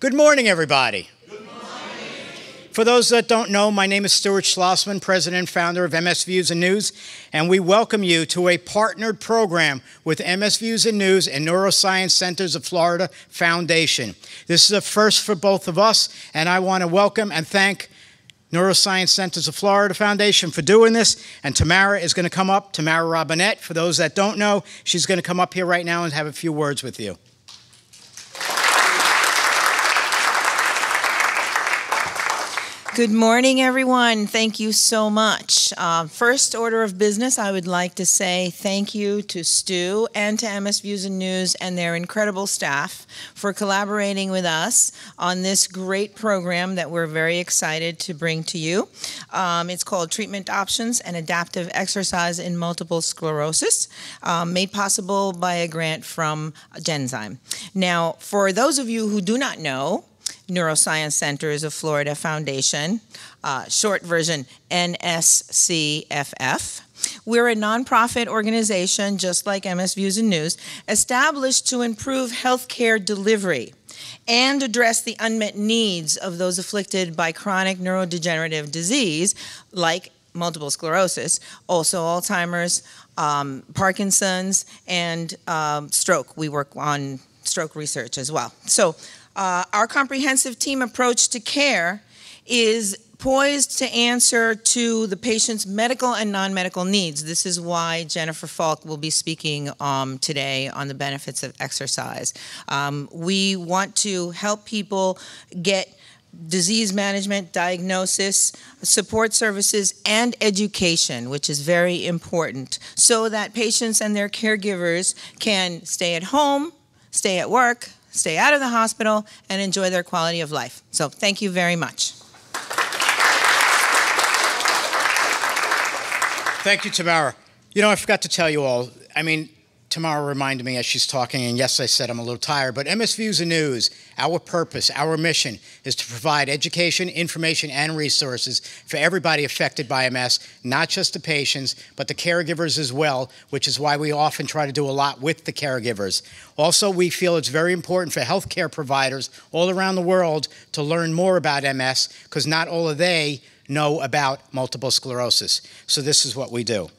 Good morning, everybody. Good morning. For those that don't know, my name is Stuart Schlossman, President and founder of MS Views and News, and we welcome you to a partnered program with MS Views and News and Neuroscience Centers of Florida Foundation. This is a first for both of us, and I want to welcome and thank Neuroscience Centers of Florida Foundation for doing this. And Tamara is going to come up, Tamara Robinette. For those that don't know, she's going to come up here right now and have a few words with you. Good morning, everyone. Thank you so much. First order of business, I would like to say thank you to Stu and to MS Views and News and their incredible staff for collaborating with us on this great program that we're very excited to bring to you. It's called Treatment Options and Adaptive Exercise in Multiple Sclerosis, made possible by a grant from Genzyme. Now, for those of you who do not know, Neuroscience Centers of Florida Foundation, short version NSCFF. We're a nonprofit organization, just like MS Views and News, established to improve healthcare delivery and address the unmet needs of those afflicted by chronic neurodegenerative disease, like multiple sclerosis, also Alzheimer's, Parkinson's, and stroke. We work on stroke research as well. So, our comprehensive team approach to care is poised to answer to the patient's medical and non-medical needs. This is why Jennifer Falk will be speaking today on the benefits of exercise. We want to help people get disease management, diagnosis, support services, and education, which is very important, so that patients and their caregivers can stay at home, stay at work, stay out of the hospital, and enjoy their quality of life. So thank you very much. Thank you, Tamara. You know, I forgot to tell you all, Tamara reminded me as she's talking, and yes, I said I'm a little tired, but MS Views and News, our purpose, our mission is to provide education, information, and resources for everybody affected by MS, not just the patients, but the caregivers as well, which is why we often try to do a lot with the caregivers. Also, we feel it's very important for healthcare providers all around the world to learn more about MS, because not all of they know about multiple sclerosis. So this is what we do.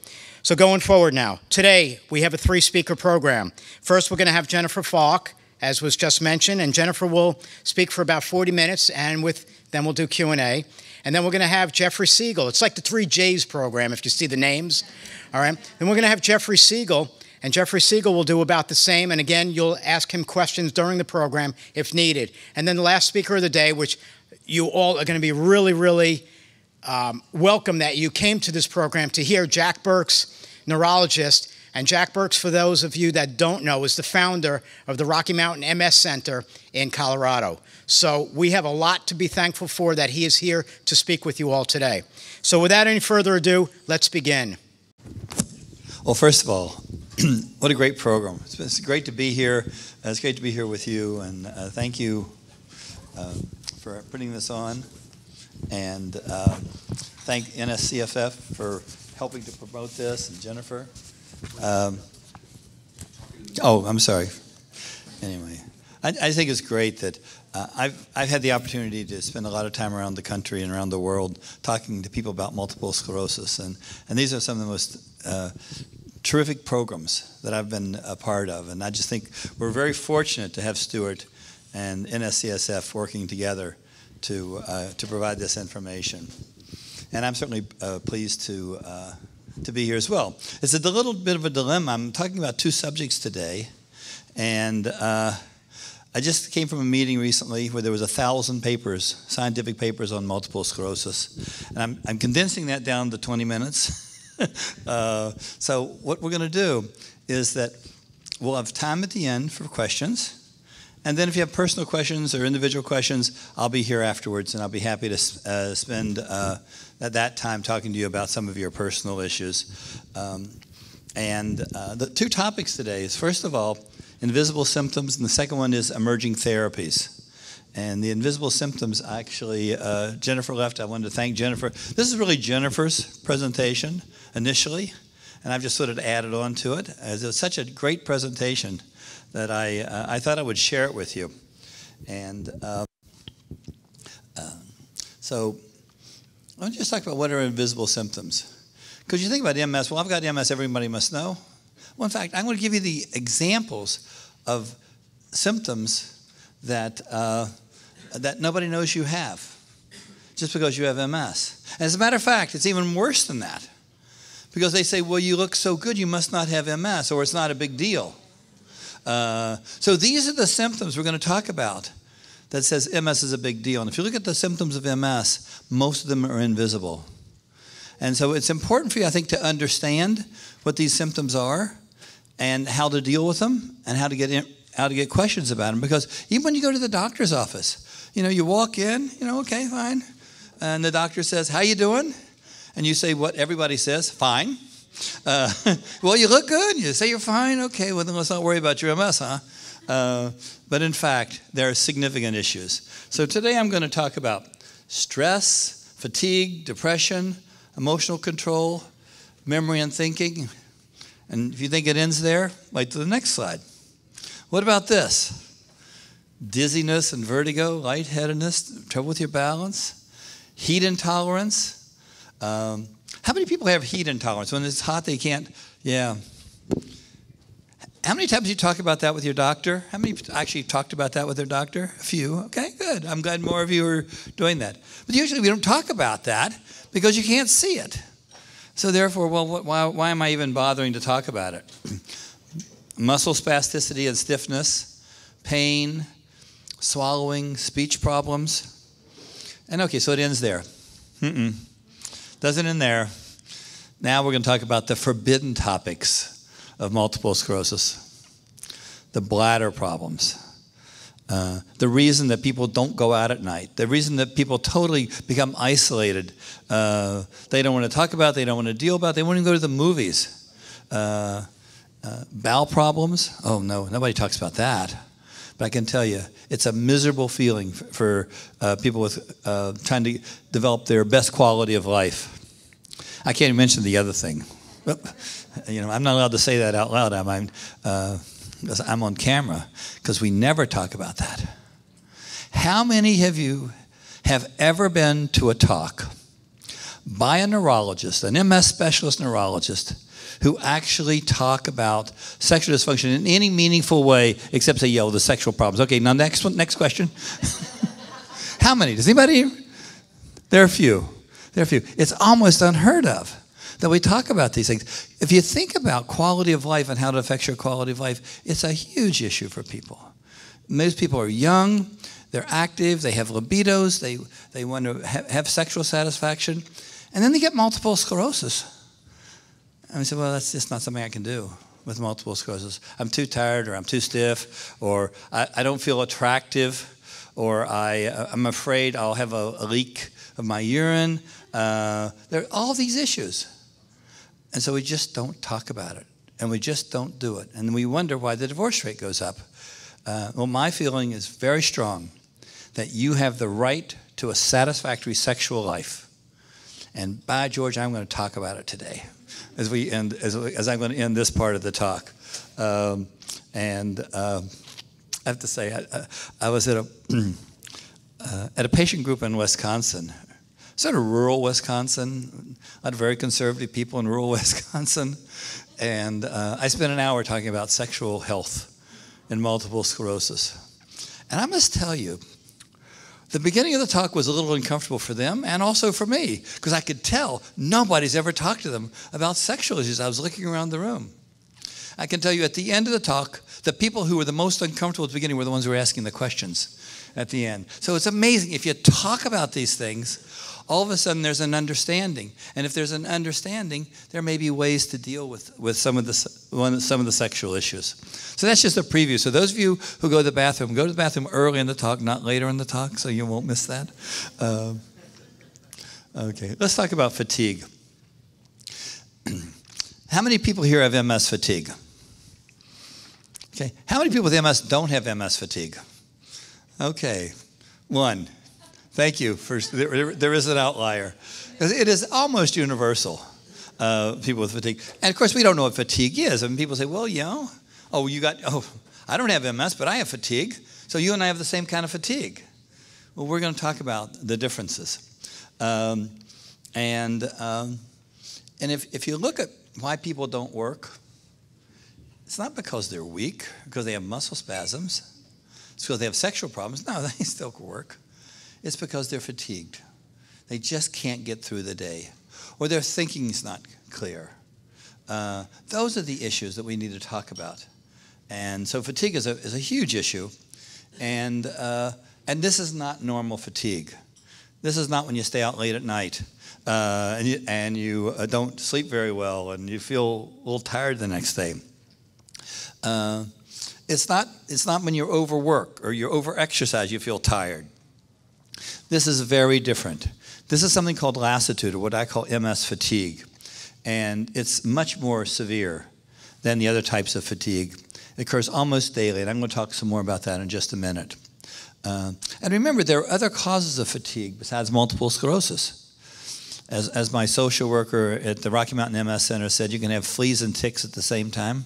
So going forward now, today we have a three-speaker program. First, we're going to have Jennifer Falk, as was just mentioned, and Jennifer will speak for about 40 minutes, and then we'll do Q&A. And then we're going to have Jeffrey Segal. It's like the 3 J's program, if you see the names. All right. Then we're going to have Jeffrey Segal, and Jeffrey Segal will do about the same. And again, you'll ask him questions during the program if needed. And then the last speaker of the day, which you all are going to be really, really welcome that you came to this program to hear Jack Burks, neurologist. And Jack Burks, for those of you that don't know, is the founder of the Rocky Mountain MS Center in Colorado. So we have a lot to be thankful for that he is here to speak with you all today. So without any further ado, let's begin. Well, first of all, what a great program. It's great to be here. It's great to be here with you, and thank you for putting this on. And thank NSCFF for helping to promote this, and Jennifer. Oh, I'm sorry. Anyway, I think it's great that I've had the opportunity to spend a lot of time around the country and around the world talking to people about multiple sclerosis, and these are some of the most terrific programs that I've been a part of, and I just think we're very fortunate to have Stuart and NSCFF working together to provide this information. And I'm certainly pleased to be here as well. It's a little bit of a dilemma. I'm talking about 2 subjects today, and I just came from a meeting recently where there was 1,000 papers, scientific papers on multiple sclerosis, and I'm condensing that down to 20 minutes. So what we're going to do is that we'll have time at the end for questions. And then if you have personal questions or individual questions, I'll be here afterwards, and I'll be happy to spend that time talking to you about some of your personal issues. The 2 topics today is, first of all, invisible symptoms, and the second one is emerging therapies. And the invisible symptoms, actually, Jennifer left. I wanted to thank Jennifer. This is really Jennifer's presentation initially, and I've just sort of added on to it. It was such a great presentation that I thought I would share it with you. And So let's just talk about what are invisible symptoms. Because you think about MS, well, I've got MS, everybody must know. Well, in fact, I'm going to give you the examples of symptoms that, that nobody knows you have just because you have MS. And as a matter of fact, it's even worse than that. Because they say, well, you look so good, you must not have MS, or it's not a big deal. So these are the symptoms we're going to talk about that says MS is a big deal. And if you look at the symptoms of MS, most of them are invisible. And so it's important for you, I think, to understand what these symptoms are and how to deal with them and how to get questions about them. Because even when you go to the doctor's office, you walk in, okay, fine. And the doctor says, how you doing? And you say what everybody says, fine. Well, you look good. You say you're fine. Okay, well, then let's not worry about your MS, huh? But in fact, there are significant issues. So today I'm going to talk about stress, fatigue, depression, emotional control, memory and thinking. And if you think it ends there, wait to the next slide. What about this? Dizziness and vertigo, lightheadedness, trouble with your balance, heat intolerance. How many people have heat intolerance? When it's hot, they can't, yeah. How many times you talk about that with your doctor? How many actually talked about that with their doctor? A few. Okay, good. I'm glad more of you are doing that. But usually we don't talk about that because you can't see it. So therefore, well, why am I even bothering to talk about it? Muscle spasticity and stiffness, pain, swallowing, speech problems. And okay, so it ends there. Doesn't end there. Now we're going to talk about the forbidden topics of multiple sclerosis, the bladder problems, the reason that people don't go out at night, the reason that people totally become isolated. They don't want to talk about it, they don't want to deal about it, they won't even go to the movies. Bowel problems, oh no, nobody talks about that. But I can tell you, it's a miserable feeling for people with trying to develop their best quality of life. I can't even mention the other thing. I'm not allowed to say that out loud. I'm on camera because we never talk about that. How many of you have ever been to a talk by a neurologist, an MS specialist neurologist, who actually talk about sexual dysfunction in any meaningful way except say, the sexual problems? Okay, now next question. How many? Does anybody? There are a few. It's almost unheard of that we talk about these things. If you think about quality of life and how it affects your quality of life, it's a huge issue for people. Most people are young, they're active, they have libidos, they want to have sexual satisfaction, and then they get multiple sclerosis. And we say, well, that's just not something I can do with multiple sclerosis. I'm too tired, or I'm too stiff, or I don't feel attractive, or I'm afraid I'll have a leak of my urine. There are all these issues. And so we just don't talk about it, and we just don't do it. And we wonder why the divorce rate goes up. Well, my feeling is very strong that you have the right to a satisfactory sexual life. And by George, I'm going to talk about it today as I'm going to end this part of the talk. I have to say, I was at a patient group in Wisconsin, sort of rural Wisconsin, a lot of very conservative people in rural Wisconsin. And I spent an hour talking about sexual health and multiple sclerosis. And I must tell you, the beginning of the talk was a little uncomfortable for them and also for me, because I could tell nobody's ever talked to them about sexual issues. I was looking around the room. I can tell you at the end of the talk, the people who were the most uncomfortable at the beginning were the ones who were asking the questions at the end. So it's amazing. If you talk about these things, all of a sudden there's an understanding. And if there's an understanding, there may be ways to deal with some of the sexual issues. So that's just a preview. So those of you who go to the bathroom early in the talk, not later in the talk, so you won't miss that. Okay, let's talk about fatigue. How many people here have MS fatigue? Okay, how many people with MS don't have MS fatigue? Okay, one. Thank you. There is an outlier. It is almost universal, people with fatigue. And of course, we don't know what fatigue is. I mean, people say, well, I don't have MS, but I have fatigue. So you and I have the same kind of fatigue. Well, we're going to talk about the differences. And if you look at why people don't work, it's not because they're weak, because they have muscle spasms. It's because they have sexual problems. No, they still work. It's because they're fatigued. They just can't get through the day. Or their thinking's not clear. Those are the issues that we need to talk about. And so fatigue is a huge issue. And this is not normal fatigue. This is not when you stay out late at night and you don't sleep very well and you feel a little tired the next day. It's not when you're overworked or you're overexercised you feel tired. This is very different. This is something called lassitude, or what I call MS fatigue. And it's much more severe than the other types of fatigue. It occurs almost daily, and I'm going to talk some more about that in just a minute. And remember, there are other causes of fatigue besides multiple sclerosis. As my social worker at the Rocky Mountain MS Center said, you can have fleas and ticks at the same time.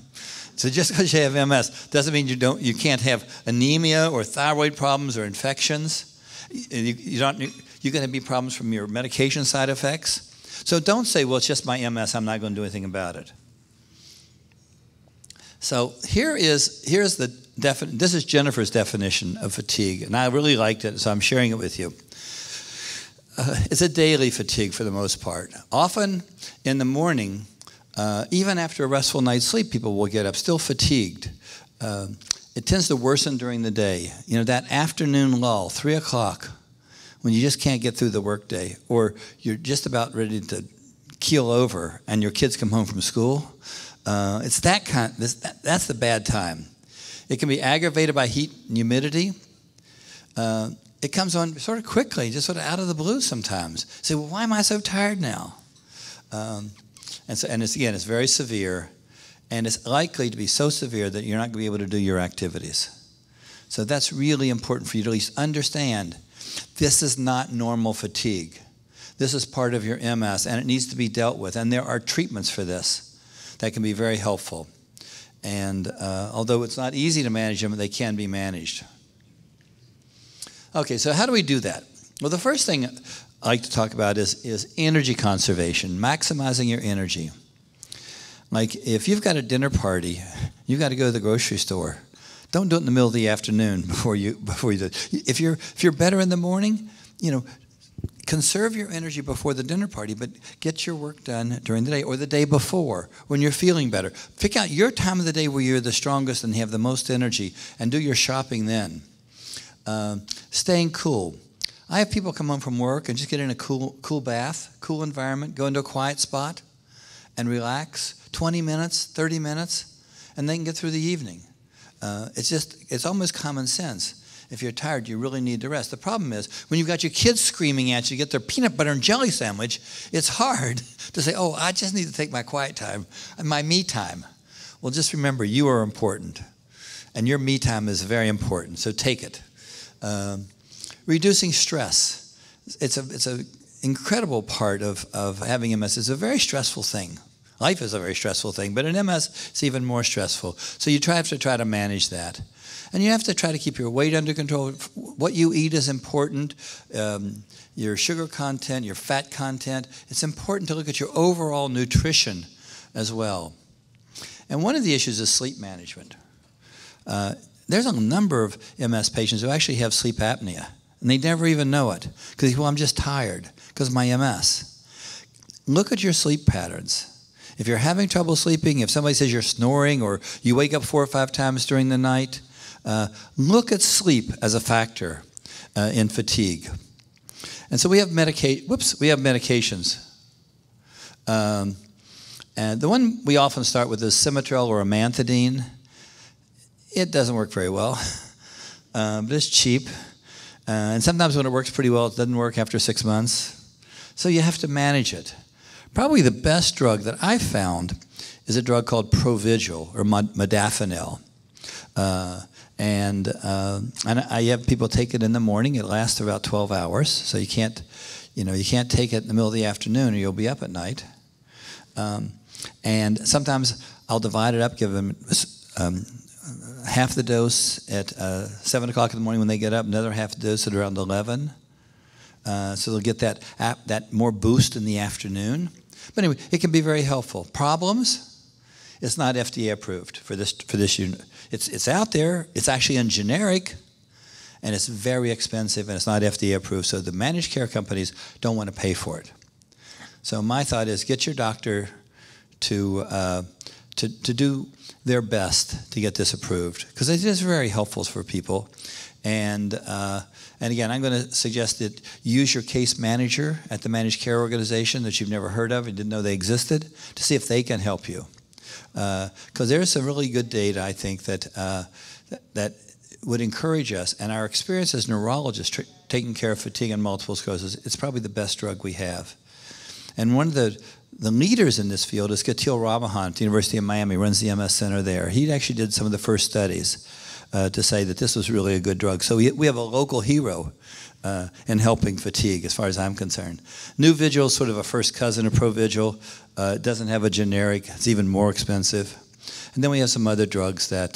So just because you have MS doesn't mean you can't have anemia or thyroid problems or infections. You're going to be problems from your medication side effects. So don't say, well, it's just my MS, I'm not going to do anything about it. So this is Jennifer's definition of fatigue, and I really liked it, so I'm sharing it with you. It's a daily fatigue for the most part. Often in the morning, even after a restful night's sleep, people will get up still fatigued. It tends to worsen during the day. You know, that afternoon lull, 3 o'clock, when you just can't get through the workday, or you're just about ready to keel over and your kids come home from school. It's that's the bad time. It can be aggravated by heat and humidity. It comes on sort of quickly, just sort of out of the blue sometimes. You say, well, why am I so tired now? And it's very severe, and it's likely to be so severe that you're not going to be able to do your activities. So that's really important for you to at least understand. This is not normal fatigue. This is part of your MS, and it needs to be dealt with. And there are treatments for this that can be very helpful. And although it's not easy to manage them, they can be managed. Okay, so how do we do that? Well, the first thing I like to talk about is energy conservation, maximizing your energy. Like if you've got a dinner party, you've got to go to the grocery store. Don't do it in the middle of the afternoon before you do it. If you're better in the morning, conserve your energy before the dinner party, but get your work done during the day or the day before when you're feeling better. Pick out your time of the day where you're the strongest and have the most energy, and do your shopping then. Staying cool. I have people come home from work and just get in a cool bath, cool environment, go into a quiet spot and relax 20 minutes, 30 minutes, and they can get through the evening. It's almost common sense. If you're tired, you really need to rest. The problem is, when you've got your kids screaming at you to get their peanut butter and jelly sandwich, it's hard to say, oh, I just need to take my quiet time, my me time. Well, just remember, you are important, and your me time is very important, so take it. Reducing stress. It's an incredible part of having MS. It's a very stressful thing. Life is a very stressful thing, but in MS, it's even more stressful. So you have to try to manage that. And you have to try to keep your weight under control. What you eat is important. Your sugar content, your fat content. It's important to look at your overall nutrition as well. And one of the issues is sleep management. There's a number of MS patients who actually have sleep apnea, and they never even know it. Because, well, I'm just tired because of my MS. Look at your sleep patterns. If you're having trouble sleeping, if somebody says you're snoring or you wake up 4 or 5 times during the night, look at sleep as a factor in fatigue. And so we have medications. And the one we often start with is Simitrel or amantadine. It doesn't work very well, but it's cheap. And sometimes when it works pretty well, it doesn't work after 6 months. So you have to manage it. Probably the best drug that I found is a drug called Provigil or modafinil. And I have people take it in the morning. It lasts about 12 hours, so you can't take it in the middle of the afternoon or you'll be up at night. And sometimes I'll divide it up, give them half the dose at 7 o'clock in the morning when they get up, another half the dose at around 11. So they'll get that more boost in the afternoon. But anyway, it can be very helpful. Problems? It's not FDA approved for this unit. It's out there. It's actually in generic, and it's very expensive, and it's not FDA approved. So the managed care companies don't want to pay for it. So my thought is get your doctor to do their best to get this approved, because it is very helpful for people. And again, I'm going to suggest that you use your case manager at the managed care organization that you've never heard of and didn't know they existed to see if they can help you. Because there's some really good data, I think, that would encourage us. And our experience as neurologists taking care of fatigue and multiple sclerosis, it's probably the best drug we have. And one of the leaders in this field is Katil Ramahan at the University of Miami, runs the MS Center there. He actually did some of the first studies to say that this was really a good drug. So we have a local hero in helping fatigue, as far as I'm concerned. Nuvigil is sort of a first cousin of Provigil. It doesn't have a generic. It's even more expensive. And then we have some other drugs that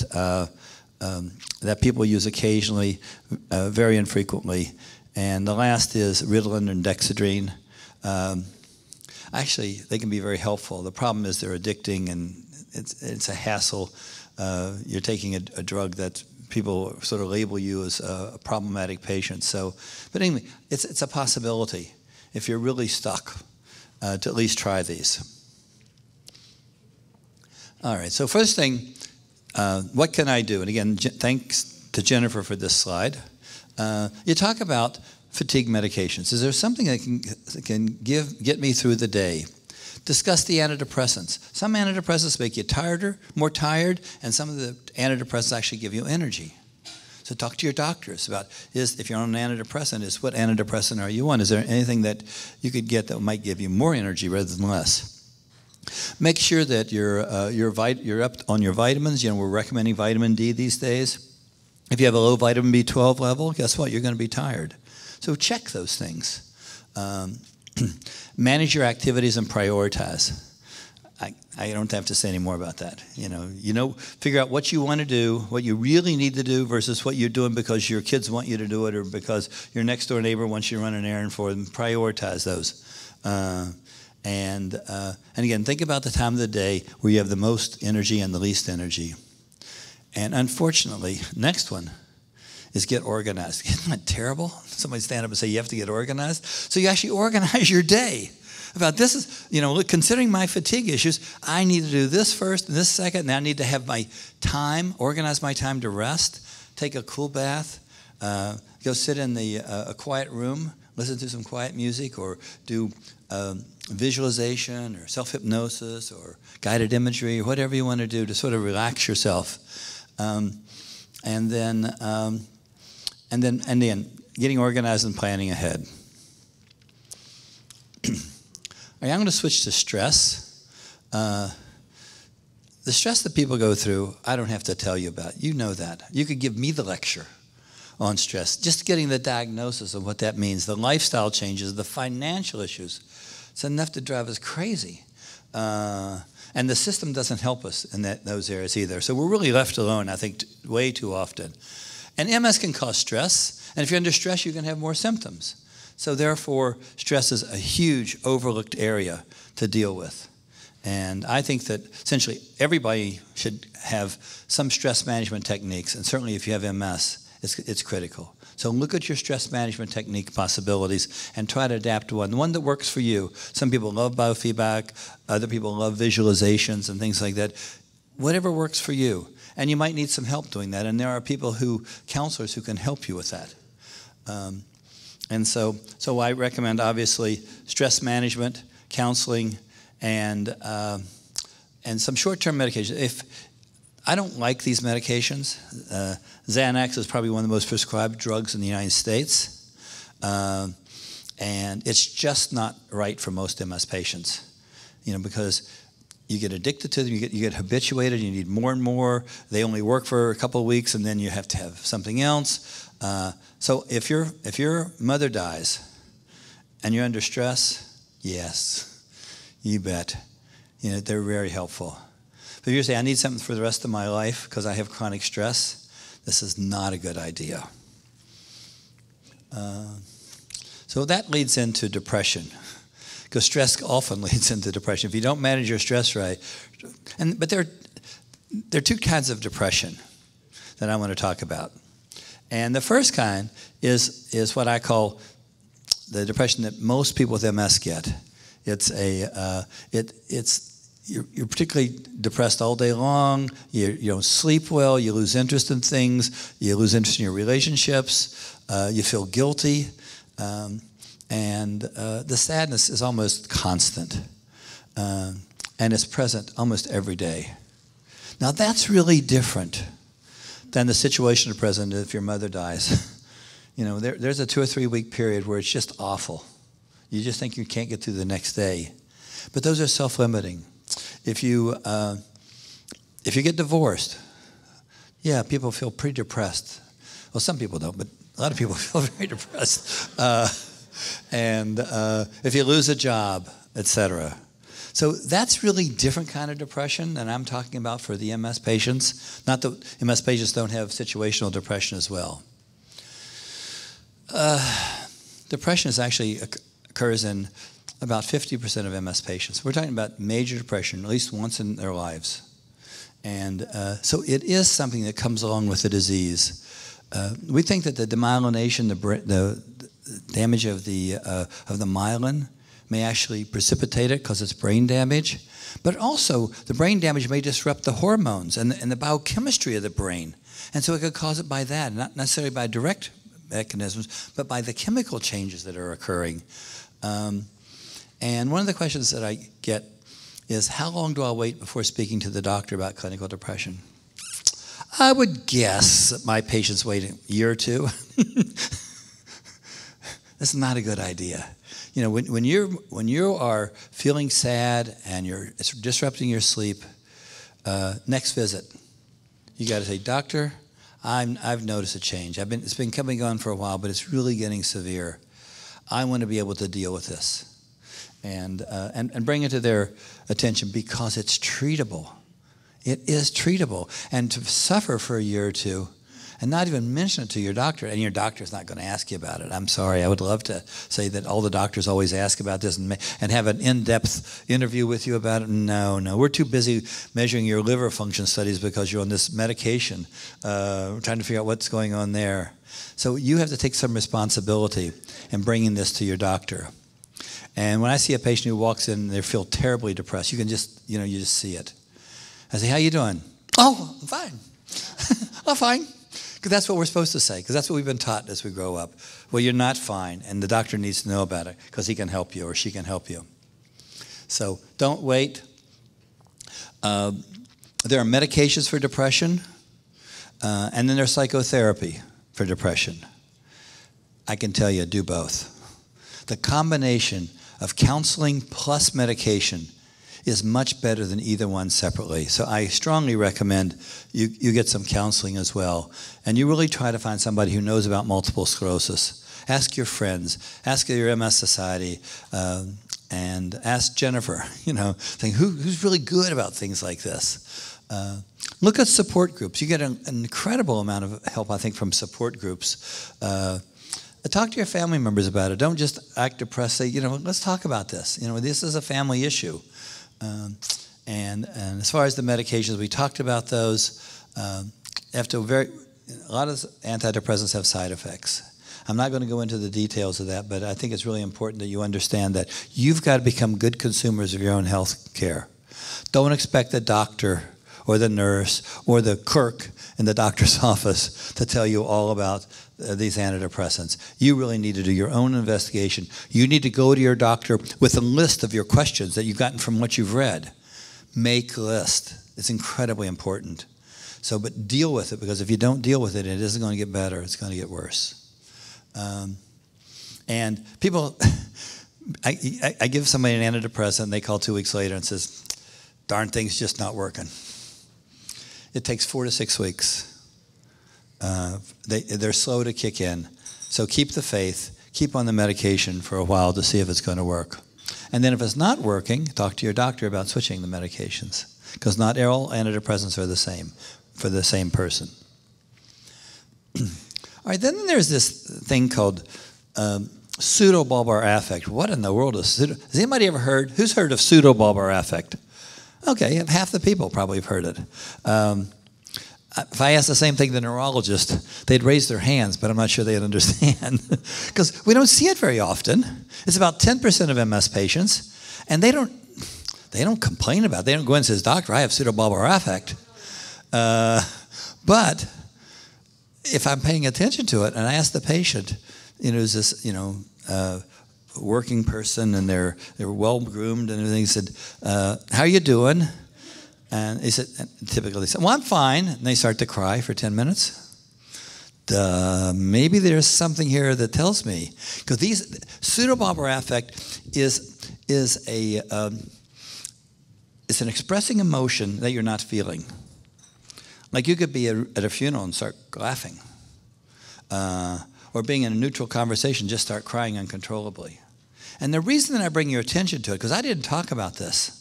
people use occasionally, very infrequently. And the last is Ritalin and Dexedrine. Actually, they can be very helpful. The problem is they're addicting, and it's a hassle. You're taking a drug that people sort of label you as a problematic patient. So, but anyway, it's a possibility if you're really stuck to at least try these. All right. So first thing, what can I do? And again, thanks to Jennifer for this slide. You talk about fatigue medications. Is there something that can get me through the day? Discuss the antidepressants. Some antidepressants make you more tired, and some of the antidepressants actually give you energy. So talk to your doctors about, if you're on an antidepressant, what antidepressant are you on? Is there anything that you could get that might give you more energy rather than less? Make sure that you're up on your vitamins. You know, we're recommending vitamin D these days. If you have a low vitamin B12 level, guess what? You're going to be tired. So check those things. Manage your activities and prioritize. I don't have to say any more about that. Figure out what you want to do, what you really need to do versus what you're doing because your kids want you to do it or because your next door neighbor wants you to run an errand for them. Prioritize those. And again, think about the time of the day where you have the most energy and the least energy. And unfortunately, next one is get organized. Isn't that terrible? Somebody stand up and say you have to get organized. So you actually organize your day. About this is, considering my fatigue issues, I need to do this first and this second, and I need to have my time, organize my time to rest, take a cool bath, go sit in a quiet room, listen to some quiet music, or do visualization or self-hypnosis or guided imagery or whatever you want to do to sort of relax yourself. And then getting organized and planning ahead. I'm going to switch to stress. The stress that people go through, I don't have to tell you about. You know that. You could give me the lecture on stress. Just getting the diagnosis of what that means, the lifestyle changes, the financial issues. It's enough to drive us crazy. And the system doesn't help us in those areas either. So we're really left alone, I think, way too often. And MS can cause stress. And if you're under stress, you can have more symptoms. So therefore, stress is a huge overlooked area to deal with. And I think that essentially everybody should have some stress management techniques. And certainly if you have MS, it's critical. So look at your stress management technique possibilities and try to adapt to one that works for you. Some people love biofeedback. Other people love visualizations and things like that. Whatever works for you. And you might need some help doing that. And there are counselors who can help you with that. And so I recommend, obviously, stress management, counseling, and some short-term medication. I don't like these medications. Xanax is probably one of the most prescribed drugs in the United States. And it's just not right for most MS patients, because you get addicted to them, you get habituated, you need more and more. They only work for a couple of weeks, and then you have to have something else. So if your mother dies and you're under stress, yes, you bet. They're very helpful. But if you say, I need something for the rest of my life because I have chronic stress, this is not a good idea. So that leads into depression, because stress often leads into depression. If you don't manage your stress right, but there are two kinds of depression that I want to talk about. And the first kind is what I call the depression that most people with MS get. You're particularly depressed all day long. You don't sleep well. You lose interest in things. You lose interest in your relationships. You feel guilty, and the sadness is almost constant, and it's present almost every day. Now that's really different than the situation at present if your mother dies. There's a 2 or 3 week period where it's just awful. You just think you can't get through the next day. But those are self-limiting. If you get divorced, yeah, people feel pretty depressed. Well, some people don't, but a lot of people feel very depressed. And if you lose a job, etc. So that's really different kind of depression than I'm talking about for the MS patients. Not that MS patients don't have situational depression as well. Depression actually occurs in about 50% of MS patients. We're talking about major depression at least once in their lives. And so it is something that comes along with the disease. We think that the demyelination, the damage of the myelin may actually precipitate it because it's brain damage. But also the brain damage may disrupt the hormones and the biochemistry of the brain. And so it could cause it by that, not necessarily by direct mechanisms, but by the chemical changes that are occurring. And one of the questions that I get is, how long do I wait before speaking to the doctor about clinical depression? I would guess that my patients wait a year or two. That's not a good idea. When you are feeling sad and it's disrupting your sleep, next visit, you got to say, doctor, I've noticed a change. It's been coming on for a while, but it's really getting severe. I want to be able to deal with this. And bring it to their attention because it's treatable. It is treatable. And to suffer for a year or two and not even mention it to your doctor, and your doctor's not going to ask you about it. I'm sorry. I would love to say that all the doctors always ask about this and have an in-depth interview with you about it. No. We're too busy measuring your liver function studies because you're on this medication. We're trying to figure out what's going on there. So you have to take some responsibility in bringing this to your doctor. And when I see a patient who walks in and they feel terribly depressed, you can just, you just see it. I say, how you doing? Oh, I'm fine. I'm fine. Because that's what we're supposed to say, because that's what we've been taught as we grow up. Well, you're not fine, and the doctor needs to know about it because he can help you or she can help you. So don't wait. There are medications for depression, and then there's psychotherapy for depression. I can tell you, do both. The combination of counseling plus medication is much better than either one separately. So I strongly recommend you get some counseling as well. And you really try to find somebody who knows about multiple sclerosis. Ask your friends, ask your MS Society, and ask Jennifer, think who's really good about things like this. Look at support groups. You get an incredible amount of help, I think, from support groups. Talk to your family members about it. Don't just act depressed. Say, let's talk about this. This is a family issue. And as far as the medications, we talked about those. A lot of antidepressants have side effects. I'm not going to go into the details of that, but I think it's really important that you understand that you've got to become good consumers of your own health care. Don't expect the doctor or the nurse or the clerk in the doctor's office to tell you all about these antidepressants. You really need to do your own investigation. You need to go to your doctor with a list of your questions that you've gotten from what you've read. Make a list. It's incredibly important. But deal with it, because if you don't deal with it, it isn't going to get better. It's going to get worse. And people, I give somebody an antidepressant, and they call 2 weeks later and says, darn thing's just not working. It takes 4 to 6 weeks. They're slow to kick in. So keep the faith, keep on the medication for a while to see if it's going to work. And then if it's not working, talk to your doctor about switching the medications, because not all antidepressants are the same for the same person. All right, then there's this thing called Pseudobulbar Affect. What in the world is has anybody ever heard? Who's heard of Pseudobulbar Affect? Okay, half the people probably have heard it. If I asked the same thing to the neurologist, they'd raise their hands, but I'm not sure they'd understand. Because we don't see it very often. It's about 10% of MS patients, and they don't complain about it. They don't go in and say, "Doctor, I have Pseudobulbar Affect." But if I'm paying attention to it, and I ask the patient, is this, working person, and they're well groomed and everything. He said, "How are you doing?" And he said, typically they say, "Well, I'm fine." And they start to cry for 10 minutes. Maybe there's something here that tells me, because these Pseudobulbar Affect is it's an expressing emotion that you're not feeling. Like you could be at a funeral and start laughing. Or being in a neutral conversation, just start crying uncontrollably. And the reason that I bring your attention to it, because I didn't talk about this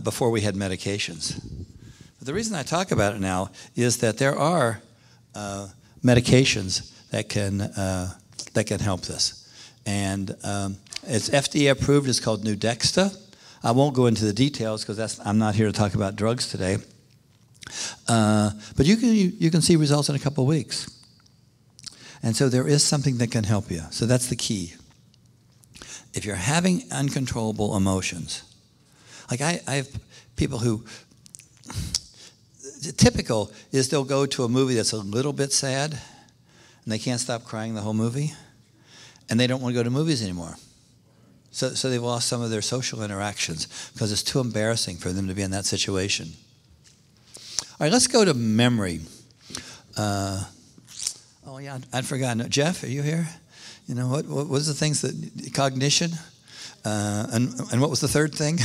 before we had medications. But the reason I talk about it now is that there are medications that can help this. And it's FDA approved. It's called Nudexta. I won't go into the details because I'm not here to talk about drugs today. But you can see results in a couple of weeks. And so there is something that can help you. So that's the key. If you're having uncontrollable emotions, like I have people who, typical is they'll go to a movie that's a little bit sad, and they can't stop crying the whole movie, and they don't want to go to movies anymore. So they've lost some of their social interactions because it's too embarrassing for them to be in that situation. All right, let's go to memory. Oh yeah, I'd forgotten. Jeff, are you here? What was the things that cognition, and what was the third thing?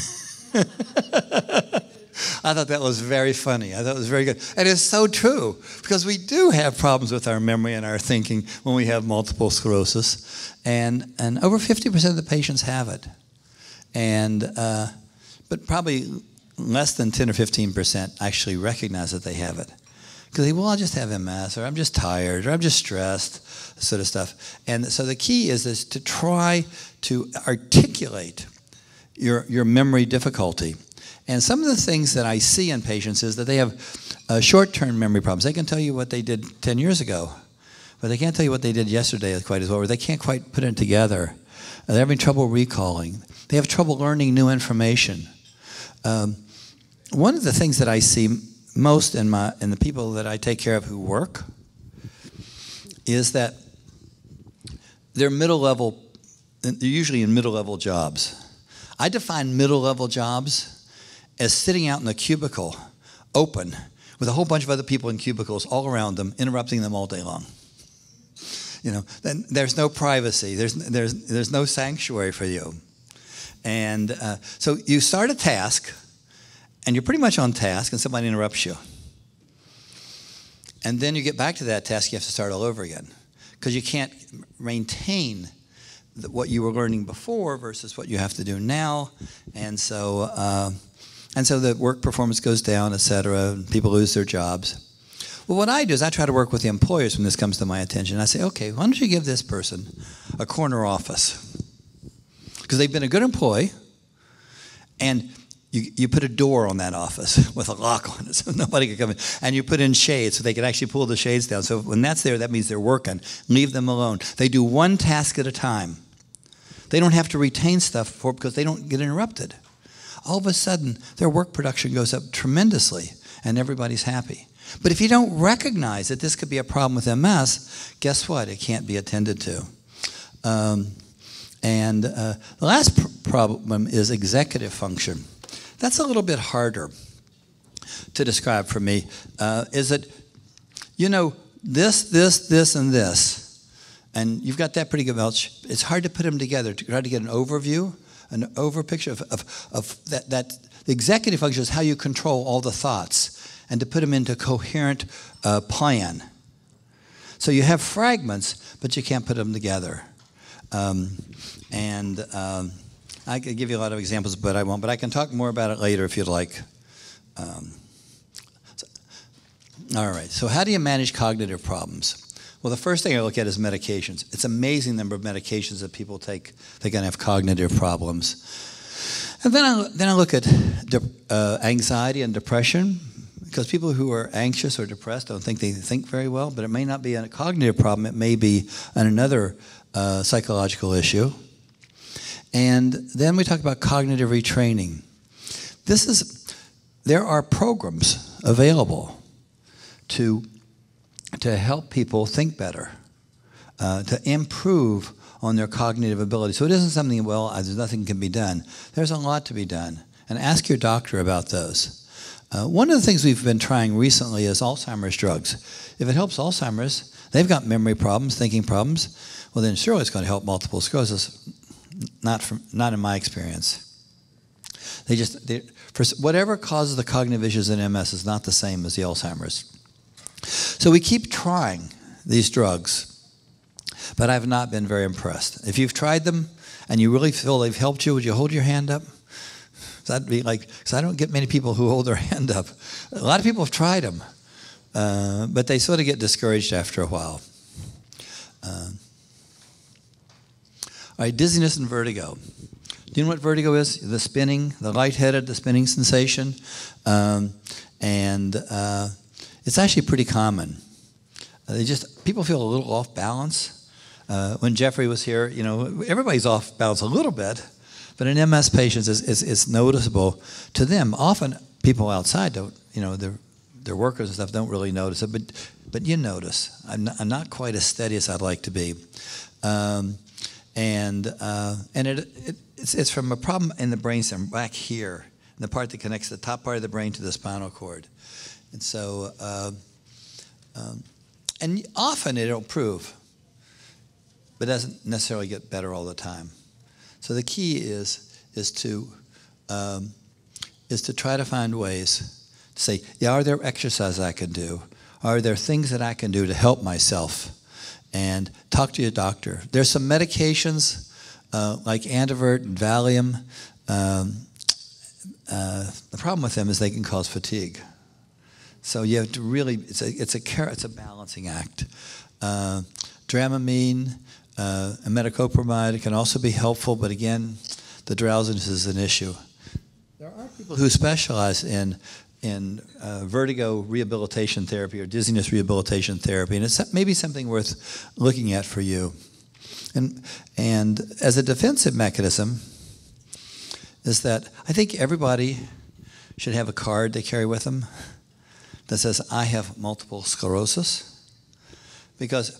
I thought that was very funny. I thought it was very good, and it's so true because we do have problems with our memory and our thinking when we have multiple sclerosis, and over 50% of the patients have it, but probably less than 10 or 15% actually recognize that they have it. Because I'll just have MS, or I'm just tired, or I'm just stressed, sort of stuff. And so the key is to try to articulate your memory difficulty. And some of the things that I see in patients is that they have short-term memory problems. They can tell you what they did 10 years ago, but they can't tell you what they did yesterday quite as well, or they can't quite put it together. They're having trouble recalling. They have trouble learning new information. One of the things that I see most in the people that I take care of who work is that they're middle-level, they're usually in middle-level jobs. I define middle-level jobs as sitting out in a cubicle, open, with a whole bunch of other people in cubicles all around them, interrupting them all day long. Then there's no privacy. There's no sanctuary for you. And so you start a task, and you're pretty much on task, and somebody interrupts you. And then you get back to that task, you have to start all over again. Because you can't maintain what you were learning before versus what you have to do now. And so the work performance goes down, et cetera, and people lose their jobs. Well, what I do is I try to work with the employers when this comes to my attention. I say, okay, why don't you give this person a corner office? Because they've been a good employee, and you put a door on that office with a lock on it so nobody can come in. And you put in shades so they can actually pull the shades down. So when that's there, that means they're working. Leave them alone. They do one task at a time. They don't have to retain stuff because they don't get interrupted. All of a sudden, their work production goes up tremendously, and everybody's happy. But if you don't recognize that this could be a problem with MS, guess what? It can't be attended to. The last problem is executive function. That's a little bit harder to describe for me. Is that, this, and this, and you've got that pretty good. It's hard to put them together to try to get an overview, an overpicture of that. The executive function is how you control all the thoughts and to put them into a coherent plan. So you have fragments, but you can't put them together. I could give you a lot of examples, but I won't. But I can talk more about it later if you'd like. All right, so how do you manage cognitive problems? Well, the first thing I look at is medications. It's an amazing number of medications that people take. They're going to have cognitive problems. And then I look at anxiety and depression, because people who are anxious or depressed don't think they think very well, but it may not be a cognitive problem. It may be another psychological issue. And then we talk about cognitive retraining. There are programs available to help people think better, to improve on their cognitive ability. So it isn't something, well, there's nothing can be done. There's a lot to be done. And ask your doctor about those. One of the things we've been trying recently is Alzheimer's drugs. If it helps Alzheimer's, they've got memory problems, thinking problems, well then surely it's going to help multiple sclerosis. Not in my experience. For whatever causes the cognitive issues in MS is not the same as the Alzheimer's. So we keep trying these drugs, but I've not been very impressed. If you've tried them and you really feel they've helped you, would you hold your hand up? That'd be like, because I don't get many people who hold their hand up. A lot of people have tried them, but they sort of get discouraged after a while. All right, dizziness and vertigo. Do you know what vertigo is? The spinning, the lightheaded, the spinning sensation. It's actually pretty common. People feel a little off balance. When Jeffrey was here, everybody's off balance a little bit, but in MS patients, it's noticeable to them. Often, people outside don't, their workers and stuff don't really notice it, but you notice. I'm not quite as steady as I'd like to be, it's from a problem in the brainstem back here, in the part that connects the top part of the brain to the spinal cord, and so and often it'll improve, but doesn't necessarily get better all the time. So the key is to try to find ways to say, yeah, are there exercises I can do? Are there things that I can do to help myself? And talk to your doctor. There's some medications like Antivert and Valium. The problem with them is they can cause fatigue. So you have to really, it's a balancing act. Dramamine, imidacloprid can also be helpful, but again, the drowsiness is an issue. There are people who specialize in vertigo rehabilitation therapy or dizziness rehabilitation therapy, and it's maybe something worth looking at for you. And as a defensive mechanism is that I think everybody should have a card they carry with them that says, I have multiple sclerosis, because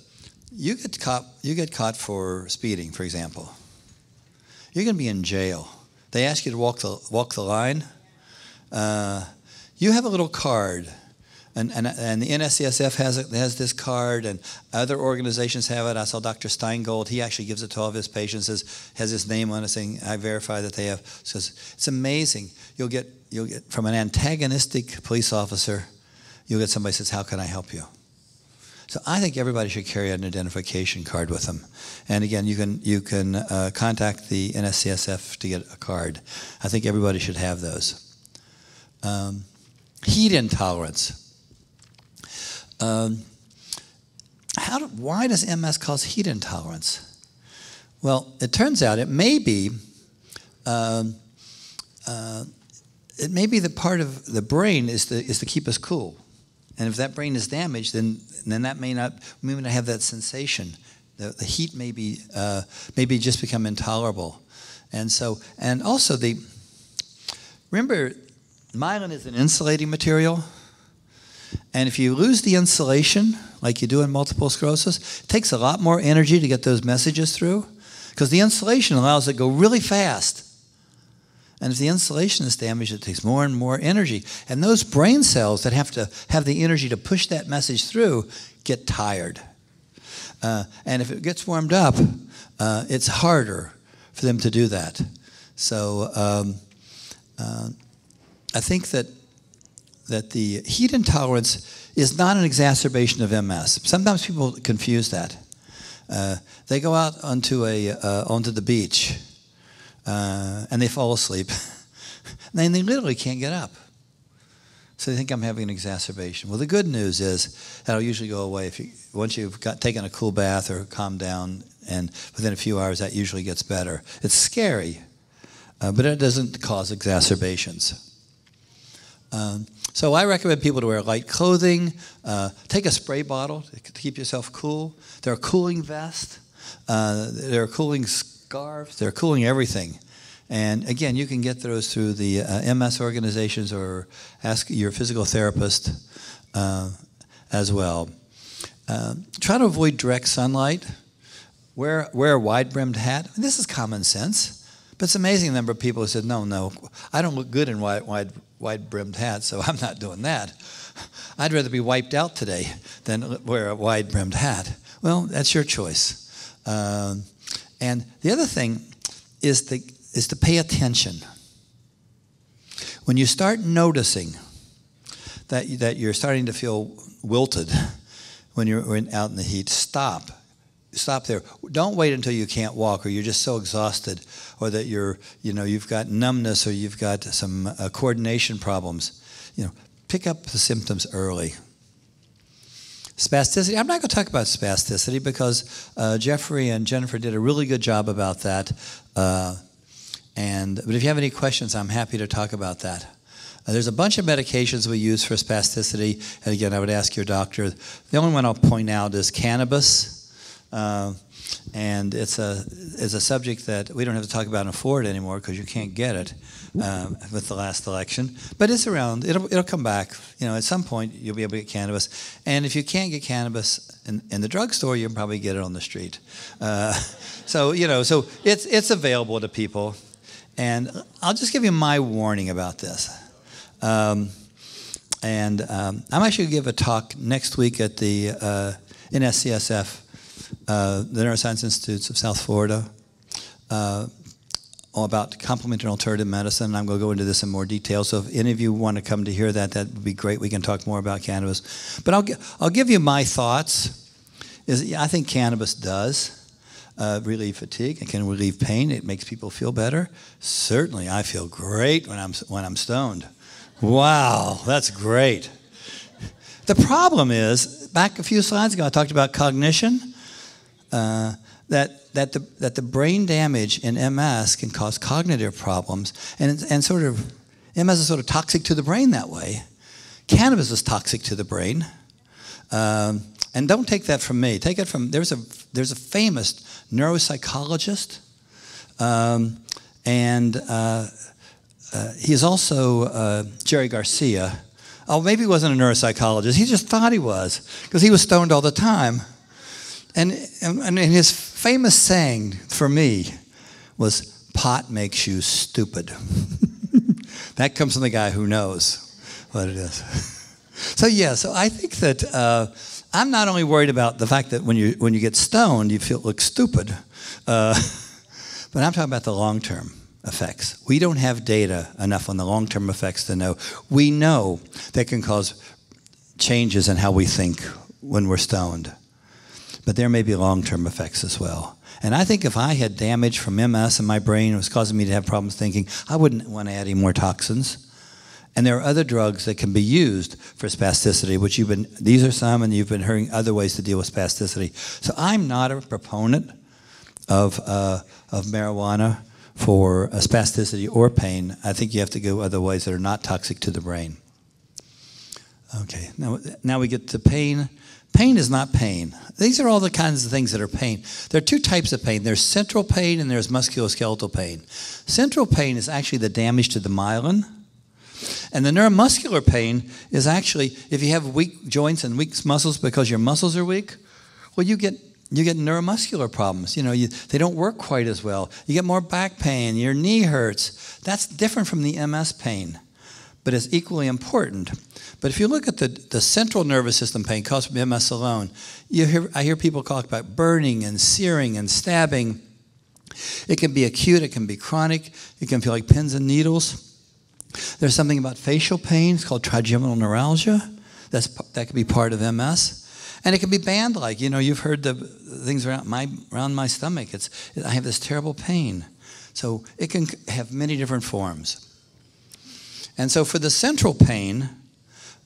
you get caught for speeding, for example. You're going to be in jail. They ask you to walk the line. You have a little card, and the NSCFF has this card, and other organizations have it. I saw Dr. Steingold. He actually gives it to all of his patients. Has his name on it, saying I verify that they have. So it's amazing. You'll get from an antagonistic police officer, you'll get somebody who says, how can I help you? So I think everybody should carry an identification card with them. And again, you can contact the NSCFF to get a card. I think everybody should have those. Heat intolerance. Why does MS cause heat intolerance? Well, it turns out it may be the part of the brain is to keep us cool. And if that brain is damaged, then that may not have that sensation. The heat may be just become intolerable, and also remember, myelin is an insulating material, and if you lose the insulation, like you do in multiple sclerosis, it takes a lot more energy to get those messages through, because the insulation allows it to go really fast. And if the insulation is damaged, it takes more and more energy. And those brain cells that have to have the energy to push that message through get tired. And if it gets warmed up, it's harder for them to do that. So I think that the heat intolerance is not an exacerbation of MS. Sometimes people confuse that. They go out onto the beach, and they fall asleep. And they literally can't get up. So they think I'm having an exacerbation. Well, the good news is that'll usually go away once you've taken a cool bath or calmed down, and within a few hours that usually gets better. It's scary, but it doesn't cause exacerbations. So I recommend people to wear light clothing, take a spray bottle to keep yourself cool. There are cooling vests, there are cooling scarves, there are cooling everything. And again, you can get those through the MS organizations or ask your physical therapist as well. Try to avoid direct sunlight. Wear a wide-brimmed hat. This is common sense, but it's amazing the number of people who said, no, I don't look good in wide-brimmed hats, so I'm not doing that. I'd rather be wiped out today than wear a wide-brimmed hat. Well, that's your choice. And the other thing is to pay attention. When you start noticing that you're starting to feel wilted when you're out in the heat, stop. Stop there. Don't wait until you can't walk or you're just so exhausted or that you've got numbness or you've got some coordination problems. Pick up the symptoms early. Spasticity. I'm not going to talk about spasticity because Jeffrey and Jennifer did a really good job about that. But if you have any questions, I'm happy to talk about that. There's a bunch of medications we use for spasticity. And again, I would ask your doctor. The only one I'll point out is Cannabis. And it's a subject that we don't have to talk about in Florida anymore because you can't get it with the last election. But it's around. It'll come back. At some point you'll be able to get cannabis. And if you can't get cannabis in the drugstore, you'll probably get it on the street. So it's available to people. And I'll just give you my warning about this. I'm actually going to give a talk next week at the NSCFF. The Neuroscience Institutes of South Florida, about complementary and alternative medicine. I'm going to go into this in more detail. So if any of you want to come to hear that would be great. We can talk more about cannabis. But I'll give you my thoughts. I think cannabis does relieve fatigue. It can relieve pain. It makes people feel better. Certainly, I feel great when I'm stoned. Wow, that's great. The problem is, back a few slides ago, I talked about cognition. That the brain damage in MS can cause cognitive problems, and sort of MS is sort of toxic to the brain that way. Cannabis is toxic to the brain, and don't take that from me. Take it from there's a famous neuropsychologist, and he's also Jerry Garcia. Oh, maybe he wasn't a neuropsychologist. He just thought he was because he was stoned all the time. And his famous saying for me was, "Pot makes you stupid." That comes from the guy who knows what it is. So I think that I'm not only worried about the fact that when you get stoned, you look stupid, but I'm talking about the long-term effects. We don't have data enough on the long-term effects to know. We know that can cause changes in how we think when we're stoned. But there may be long-term effects as well. And I think if I had damage from MS in my brain, it was causing me to have problems thinking, I wouldn't want to add any more toxins. And there are other drugs that can be used for spasticity, which these are some, and you've been hearing other ways to deal with spasticity. So I'm not a proponent of marijuana for spasticity or pain. I think you have to go other ways that are not toxic to the brain. Okay, now we get to pain. Pain is not pain. These are all the kinds of things that are pain. There are two types of pain. There's central pain and there's musculoskeletal pain. Central pain is actually the damage to the myelin. And the neuromuscular pain is actually if you have weak joints and weak muscles because your muscles are weak, well, you get neuromuscular problems. They don't work quite as well. You get more back pain. Your knee hurts. That's different from the MS pain, but it's equally important. But if you look at the central nervous system pain caused from MS alone, I hear people talk about burning and searing and stabbing. It can be acute. It can be chronic. It can feel like pins and needles. There's something about facial pain. It's called trigeminal neuralgia. That could be part of MS. And it can be band-like. You've heard the things around my stomach. I have this terrible pain. So it can have many different forms. And so for the central pain,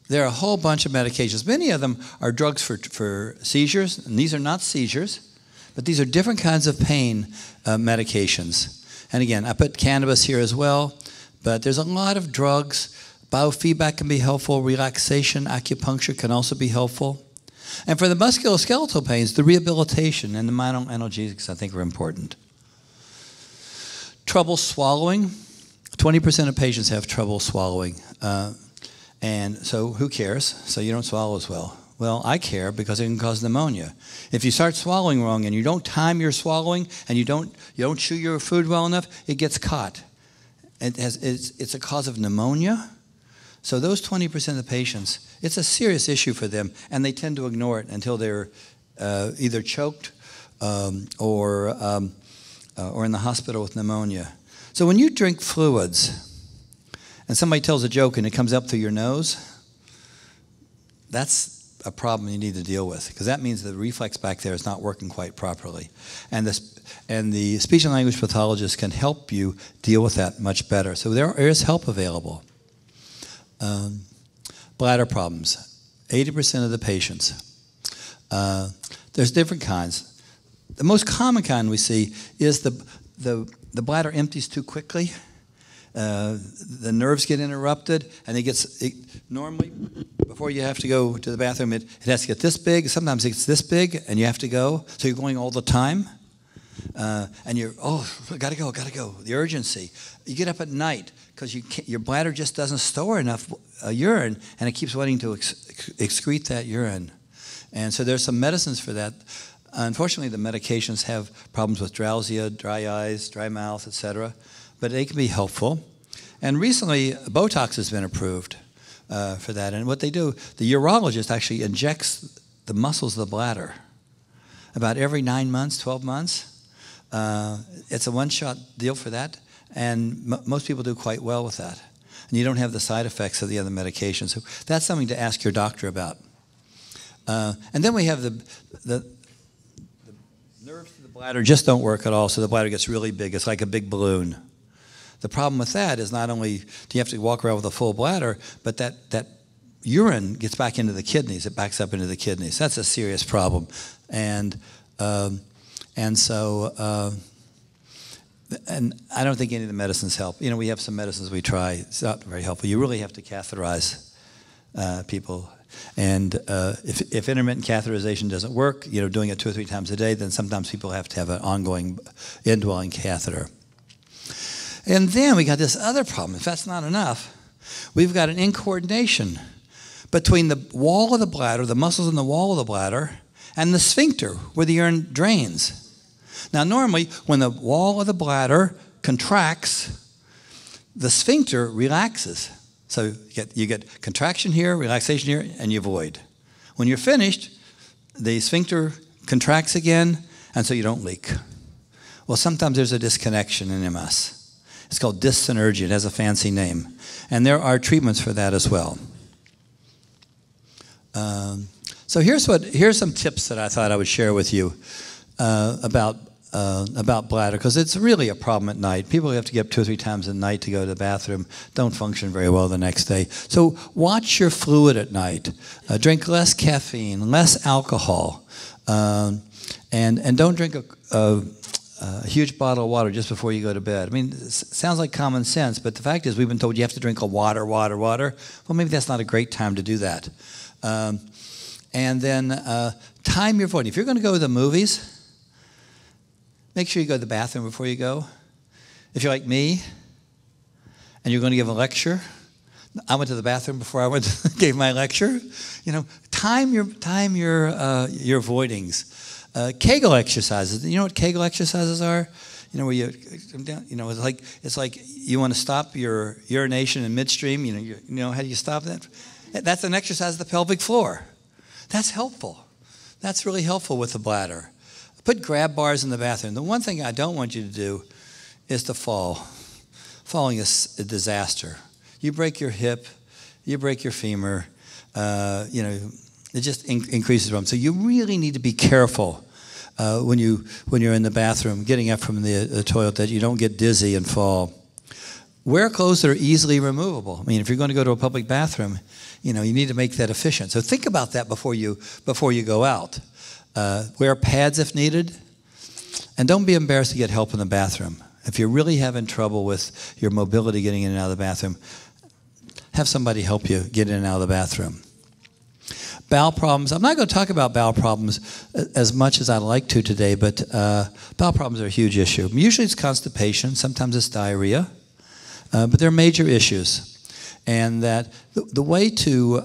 there are a whole bunch of medications. Many of them are drugs for seizures, and these are not seizures, but these are different kinds of pain medications. And again, I put cannabis here as well, but there's a lot of drugs. Biofeedback can be helpful. Relaxation, acupuncture can also be helpful. And for the musculoskeletal pains, the rehabilitation and the minor analgesics, I think, are important. Trouble swallowing. 20% of patients have trouble swallowing. And so who cares? So you don't swallow as well. Well, I care because it can cause pneumonia. If you start swallowing wrong and you don't time your swallowing and you don't chew your food well enough, it gets caught. It's a cause of pneumonia. So those 20% of the patients, it's a serious issue for them, and they tend to ignore it until they're either choked or in the hospital with pneumonia. So when you drink fluids and somebody tells a joke and it comes up through your nose, that's a problem you need to deal with, because that means the reflex back there is not working quite properly. And the speech and language pathologist can help you deal with that much better. So there is help available. Bladder problems. 80% of the patients. There's different kinds. The most common kind we see is the bladder empties too quickly. The nerves get interrupted, and normally, before you have to go to the bathroom, it has to get this big. Sometimes it gets this big, and you have to go. So you're going all the time. And you're, gotta go. The urgency. You get up at night because your bladder just doesn't store enough urine, and it keeps wanting to excrete that urine. And so there's some medicines for that. Unfortunately, the medications have problems with drowsy, dry eyes, dry mouth, etc. But they can be helpful. And recently, Botox has been approved for that. And what they do, the urologist actually injects the muscles of the bladder about every 9 months, 12 months. It's a one-shot deal for that, and most people do quite well with that. And you don't have the side effects of the other medications. So that's something to ask your doctor about. And then we have the nerves to the bladder just don't work at all, so the bladder gets really big. It's like a big balloon. The problem with that is not only do you have to walk around with a full bladder, but that urine gets back into the kidneys. It backs up into the kidneys. That's a serious problem. And so I don't think any of the medicines help. You know, we have some medicines we try. It's not very helpful. You really have to catheterize people. And if intermittent catheterization doesn't work, doing it 2 or 3 times a day, then sometimes people have to have an ongoing indwelling catheter. And then we got this other problem. If that's not enough, we've got an incoordination between the wall of the bladder, the muscles in the wall of the bladder, and the sphincter where the urine drains. Now, normally, when the wall of the bladder contracts, the sphincter relaxes. So you get contraction here, relaxation here, and you void. When you're finished, the sphincter contracts again, and so you don't leak. Well, sometimes there's a disconnection in MS. It's called dyssynergia. It has a fancy name. And there are treatments for that as well. So here's some tips that I thought I would share with you about bladder, because it's really a problem at night. People who have to get up 2 or 3 times a night to go to the bathroom don't function very well the next day. So watch your fluid at night. Drink less caffeine, less alcohol, and don't drink a huge bottle of water just before you go to bed. I mean, it sounds like common sense, but the fact is we've been told you have to drink a water. Well, maybe that's not a great time to do that. And then time your voiding. If you're going to go to the movies, make sure you go to the bathroom before you go. If you're like me and you're going to give a lecture, I went to the bathroom before I gave my lecture. Time your voidings. Kegel exercises. You know what Kegel exercises are? Where it's like you want to stop your urination in midstream. How do you stop that? That's an exercise of the pelvic floor. That's helpful. That's really helpful with the bladder. Put grab bars in the bathroom. The one thing I don't want you to do is to fall. Falling is a disaster. You break your hip, you break your femur, it just increases problems. So you really need to be careful when you're in the bathroom, getting up from the toilet, that you don't get dizzy and fall. wear clothes that are easily removable. I mean, if you're going to go to a public bathroom, you need to make that efficient. So think about that before you go out. Wear pads if needed, and don't be embarrassed to get help in the bathroom. If you're really having trouble with your mobility getting in and out of the bathroom, have somebody help you get in and out of the bathroom. Bowel problems. I'm not going to talk about bowel problems as much as I'd like to today, but bowel problems are a huge issue. Usually it's constipation. Sometimes it's diarrhea. But they're major issues. And that the way to,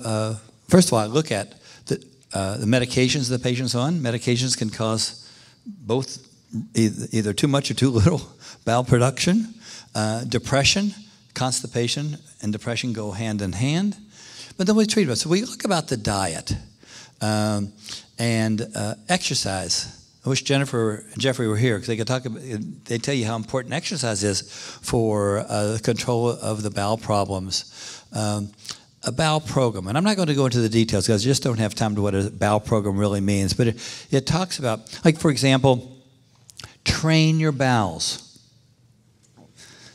first of all, I look at the medications the patient's on. Medications can cause both either too much or too little bowel production. Depression, constipation, and depression go hand in hand. But then we treat them. So we look about the diet and exercise. I wish Jennifer and Jeffrey were here because they could talk about. They tell you how important exercise is for the control of the bowel problems. A bowel program, and I'm not going to go into the details because I just don't have time to what a bowel program really means. But it talks about, like for example, train your bowels.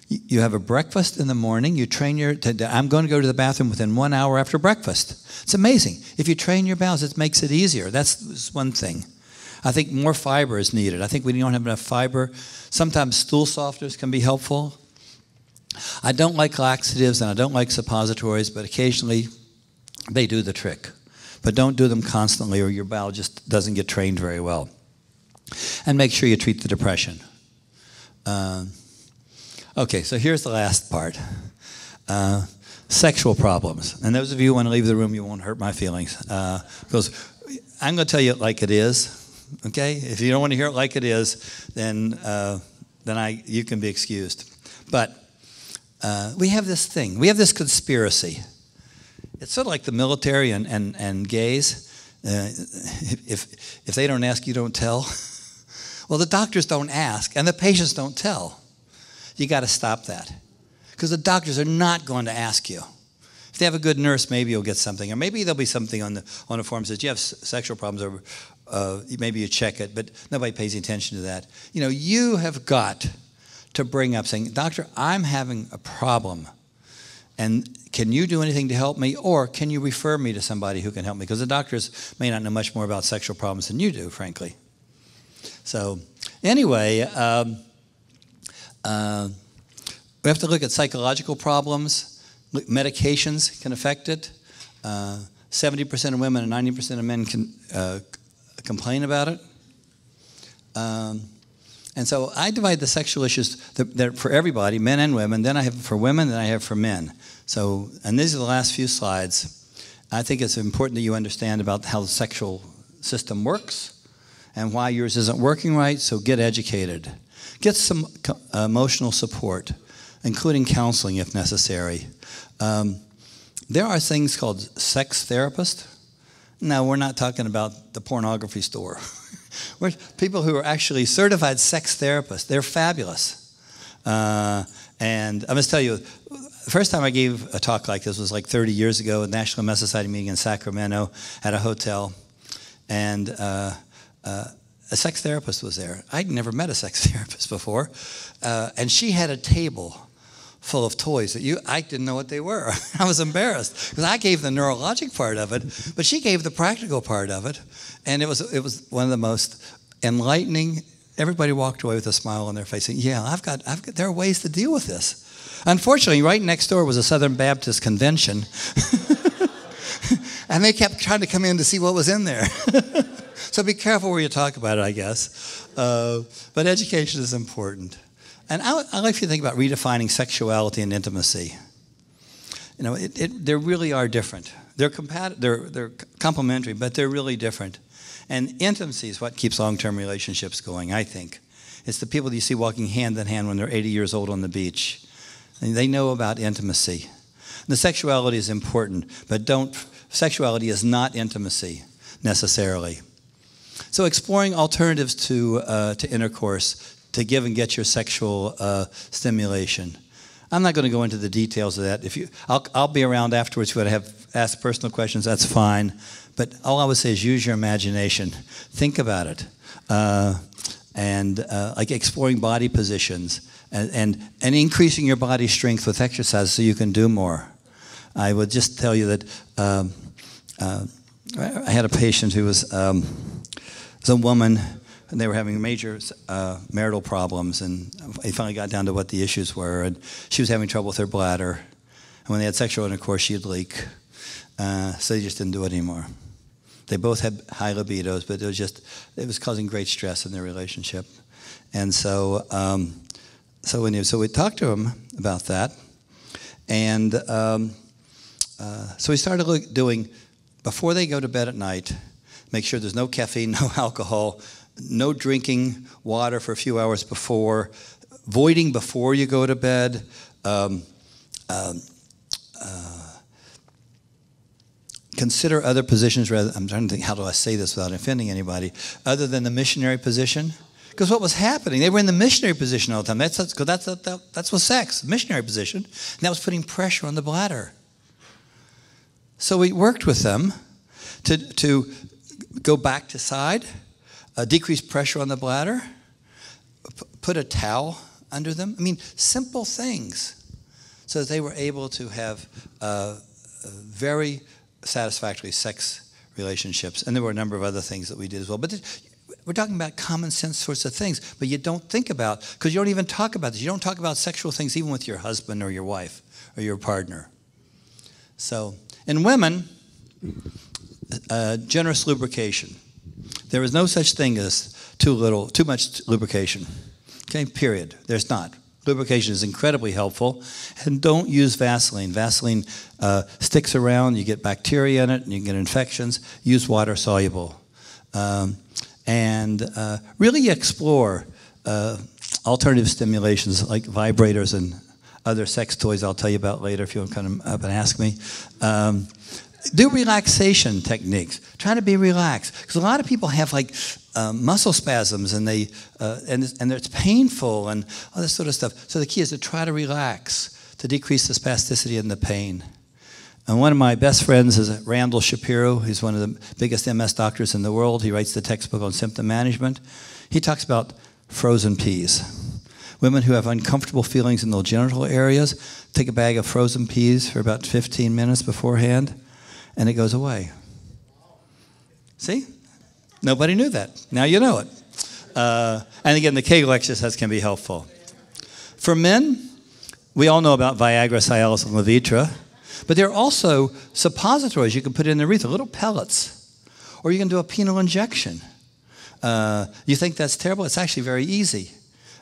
You have a breakfast in the morning. You train I'm going to go to the bathroom within 1 hour after breakfast. It's amazing. If you train your bowels, it makes it easier. That's one thing. I think more fiber is needed. I think we don't have enough fiber. Sometimes stool softeners can be helpful. I don't like laxatives and I don't like suppositories, but occasionally they do the trick. But don't do them constantly or your bowel just doesn't get trained very well. And make sure you treat the depression. Okay, so here's the last part. Sexual problems. And those of you who want to leave the room, you won't hurt my feelings. Because I'm going to tell you it like it is. Okay? If you don't want to hear it like it is, then you can be excused. But we have this thing. We have this conspiracy. It's sort of like the military and gays. If they don't ask, you don't tell. Well, the doctors don't ask, and the patients don't tell. You got to stop that. Because the doctors are not going to ask you. If they have a good nurse, maybe you'll get something. Or maybe there'll be something on the form that says, you have sexual problems, or maybe you check it, but nobody pays attention to that. You have got to bring up saying, doctor, I'm having a problem. And can you do anything to help me? Or can you refer me to somebody who can help me? Because the doctors may not know much more about sexual problems than you do, frankly. So anyway, we have to look at psychological problems. Medications can affect it. 70% of women and 90% of men can complain about it. And so I divide the sexual issues that for everybody, men and women. Then I have for women, then I have for men. So, and these are the last few slides. I think it's important that you understand about how the sexual system works and why yours isn't working right, so get educated. Get some emotional support, including counseling if necessary. There are things called sex therapists. No, we're not talking about the pornography store. We're people who are actually certified sex therapists. They're fabulous. And I must tell you, the first time I gave a talk like this was like 30 years ago at the National MS Society meeting in Sacramento at a hotel. And a sex therapist was there. I'd never met a sex therapist before. And she had a table full of toys that I didn't know what they were. I was embarrassed because I gave the neurologic part of it, but she gave the practical part of it. And it was one of the most enlightening. Everybody walked away with a smile on their face saying, yeah, there are ways to deal with this. Unfortunately, right next door was a Southern Baptist convention. And they kept trying to come in to see what was in there. So be careful where you talk about it, I guess. But education is important. And I like you to think about redefining sexuality and intimacy. They really are different. They're complementary, but they're really different. And intimacy is what keeps long-term relationships going, I think. It's the people that you see walking hand in hand when they're 80 years old on the beach. And they know about intimacy. And the sexuality is important, but sexuality is not intimacy necessarily. So exploring alternatives to intercourse to give and get your sexual stimulation. I'm not going to go into the details of that. I'll be around afterwards if you want to ask personal questions, that's fine. But all I would say is use your imagination. Think about it. And like exploring body positions and increasing your body strength with exercise so you can do more. I would just tell you that I had a patient who was a woman, and they were having major marital problems, and they finally got down to what the issues were, and she was having trouble with her bladder, and when they had sexual intercourse, she'd leak, so they just didn't do it anymore. They both had high libidos, but it was causing great stress in their relationship, and so we talked to him about that, and so we started doing, before they go to bed at night, make sure there's no caffeine, no alcohol, no drinking water for a few hours before, voiding before you go to bed, consider other positions I'm trying to think, how do I say this without offending anybody, other than the missionary position. Because what was happening, they were in the missionary position all the time. That's what sex, missionary position, and that was putting pressure on the bladder. So we worked with them to go back to side, decrease pressure on the bladder, put a towel under them. I mean, simple things, so that they were able to have very satisfactory sex relationships. And there were a number of other things that we did as well. But we're talking about common sense sorts of things, but you don't think about, because you don't even talk about this. You don't talk about sexual things even with your husband or your wife or your partner. So, in women, generous lubrication. There is no such thing as too much lubrication. Okay, period. There's not. Lubrication is incredibly helpful. And don't use Vaseline. Vaseline sticks around, you get bacteria in it, and you can get infections. Use water soluble. And really explore alternative stimulations like vibrators and other sex toys I'll tell you about later if you want to come up and ask me. Do relaxation techniques. Try to be relaxed. Because a lot of people have like muscle spasms and it's painful and all this sort of stuff. So the key is to try to relax, to decrease the spasticity and the pain. And one of my best friends is Randall Shapiro. He's one of the biggest MS doctors in the world. He writes the textbook on symptom management. He talks about frozen peas. Women who have uncomfortable feelings in those genital areas, take a bag of frozen peas for about 15 minutes beforehand, and it goes away. See? Nobody knew that. Now you know it. And again, the Kegel exercise can be helpful. For men, we all know about Viagra, Cialis, and Levitra, but there are also suppositories you can put in the urethra, little pellets, or you can do a penile injection. You think that's terrible? It's actually very easy.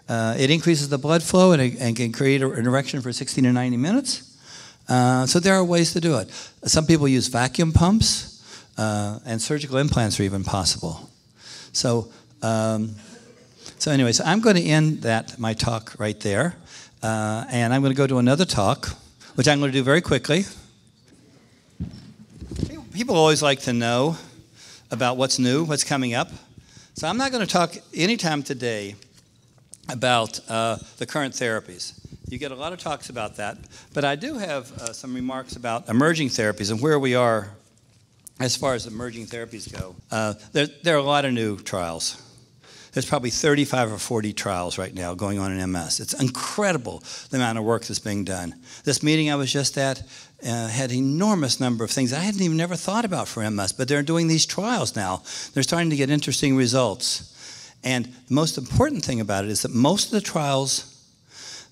It increases the blood flow and can create an erection for 60 to 90 minutes. So there are ways to do it. Some people use vacuum pumps, and surgical implants are even possible. So anyway, I'm going to end my talk right there, and I'm going to go to another talk, which I'm going to do very quickly. People always like to know about what's new, what's coming up. So I'm not going to talk anytime today about the current therapies. You get a lot of talks about that, but I do have some remarks about emerging therapies and where we are as far as emerging therapies go. There are a lot of new trials. There's probably 35 or 40 trials right now going on in MS. It's incredible the amount of work that's being done. This meeting I was just at had an enormous number of things I hadn't even never thought about for MS, but they're doing these trials now. They're starting to get interesting results. And the most important thing about it is that most of the trials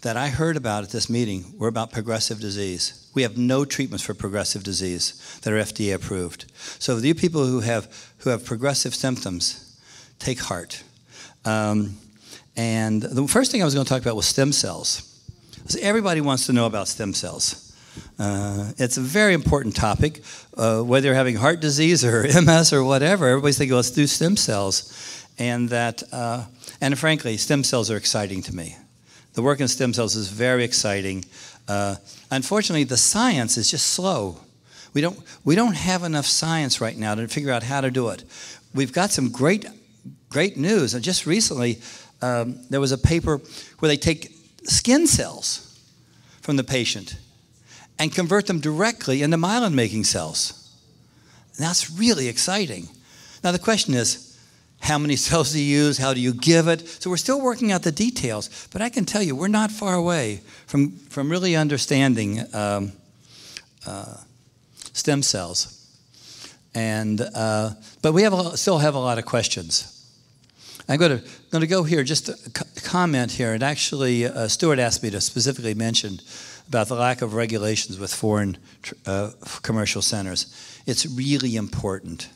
that I heard about at this meeting were about progressive disease. We have no treatments for progressive disease that are FDA approved. So for you people who have progressive symptoms, take heart. And the first thing I was going to talk about was stem cells. So everybody wants to know about stem cells. It's a very important topic. Whether you're having heart disease or MS or whatever, everybody's thinking, let's do stem cells. And frankly, stem cells are exciting to me. The work in stem cells is very exciting. Unfortunately, the science is just slow. We don't have enough science right now to figure out how to do it. We've got some great news. And just recently, there was a paper where they take skin cells from the patient and convert them directly into myelin-making cells. And that's really exciting. Now the question is, how many cells do you use? How do you give it? So we're still working out the details. But I can tell you, we're not far away from really understanding stem cells. And but we still have a lot of questions. I'm going to go here, just a comment here. And actually, Stuart asked me to specifically mention about the lack of regulations with foreign commercial centers. It's really important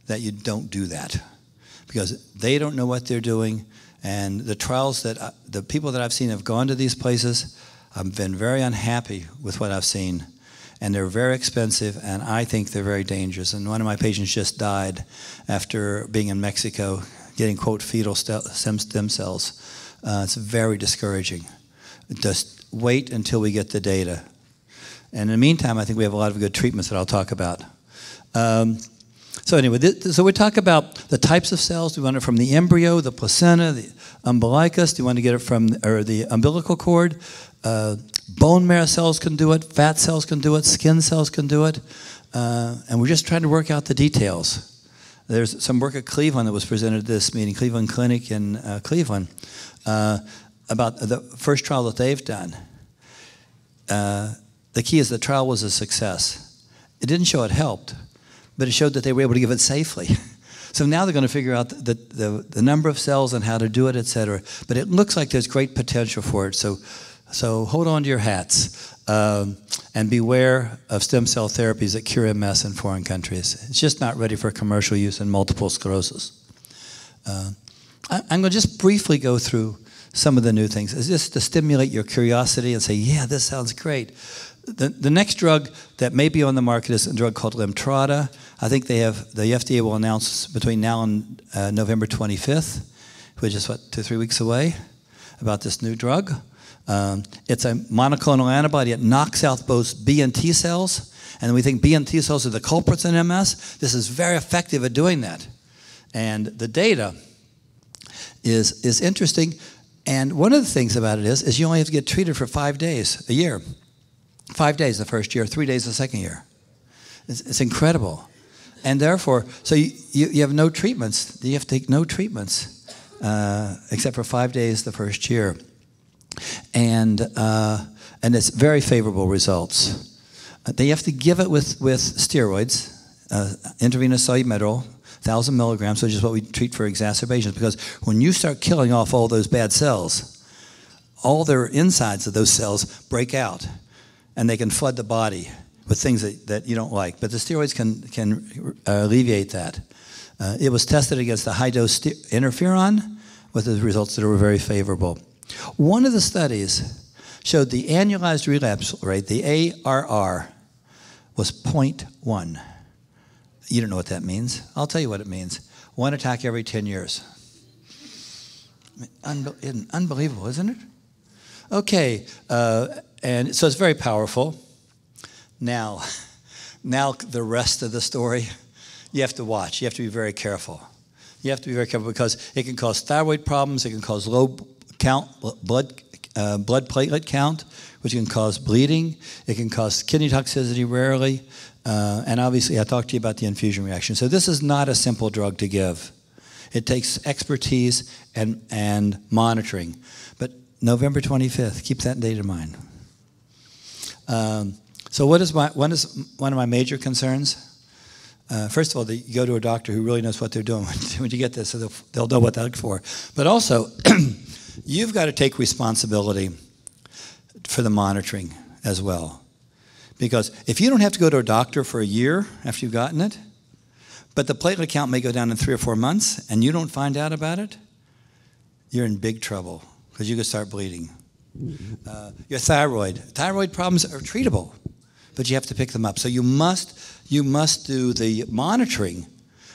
that you don't do that, because they don't know what they're doing. And the trials that the people that I've seen have gone to these places, I've been very unhappy with what I've seen. And they're very expensive, and I think they're very dangerous. And one of my patients just died after being in Mexico, getting, quote, fetal stem cells. It's very discouraging. Just wait until we get the data. And in the meantime, I think we have a lot of good treatments that I'll talk about. So anyway, so we talk about the types of cells. Do we want it from the embryo, the placenta, the umbilicus? Do you want to get it from the umbilical cord? Bone marrow cells can do it. Fat cells can do it. Skin cells can do it. And we're just trying to work out the details. There's some work at Cleveland that was presented at this meeting, Cleveland Clinic in Cleveland, about the first trial that they've done. The key is the trial was a success. It didn't show it helped, but it showed that they were able to give it safely. So now they're going to figure out the number of cells and how to do it, et cetera. But it looks like there's great potential for it. So hold on to your hats and beware of stem cell therapies that cure MS in foreign countries. It's just not ready for commercial use in multiple sclerosis. I'm going to just briefly go through some of the new things. It's just to stimulate your curiosity and say, yeah, this sounds great. The next drug that may be on the market is a drug called Lemtrada. I think the FDA will announce between now and November 25th, which is, 2-3 weeks away, about this new drug. It's a monoclonal antibody. It knocks out both B and T cells, and we think B and T cells are the culprits in MS. This is very effective at doing that. And the data is interesting. And one of the things about it is you only have to get treated for 5 days a year. 5 days the first year, 3 days the second year. It's incredible. And therefore, so you have no treatments. You have to take no treatments except for 5 days the first year. And it's very favorable results. They have to give it with steroids, intravenous salmeterol, 1,000 milligrams, which is what we treat for exacerbations. Because when you start killing off all those bad cells, all their insides of those cells break out, and they can flood the body with things that you don't like. But the steroids can alleviate that. It was tested against the high-dose interferon with the results that were very favorable. One of the studies showed the annualized relapse rate, the ARR, was 0.1. You don't know what that means. I'll tell you what it means. 1 attack every 10 years. Unbelievable, isn't it? Okay, and so it's very powerful. Now the rest of the story, you have to watch. You have to be very careful. You have to be very careful because it can cause thyroid problems. It can cause low blood platelet count, which can cause bleeding. It can cause kidney toxicity rarely. And obviously, I talked to you about the infusion reaction. So this is not a simple drug to give. It takes expertise and monitoring. But November 25th, keep that date in mind. So what is one of my major concerns? First of all, you go to a doctor who really knows what they're doing when you get this, so they'll know what to look for. But also, you've got to take responsibility for the monitoring as well. Because if you don't have to go to a doctor for a year after you've gotten it, but the platelet count may go down in 3 or 4 months, and you don't find out about it, you're in big trouble because you could start bleeding. Your thyroid problems are treatable, but you have to pick them up. So you must do the monitoring,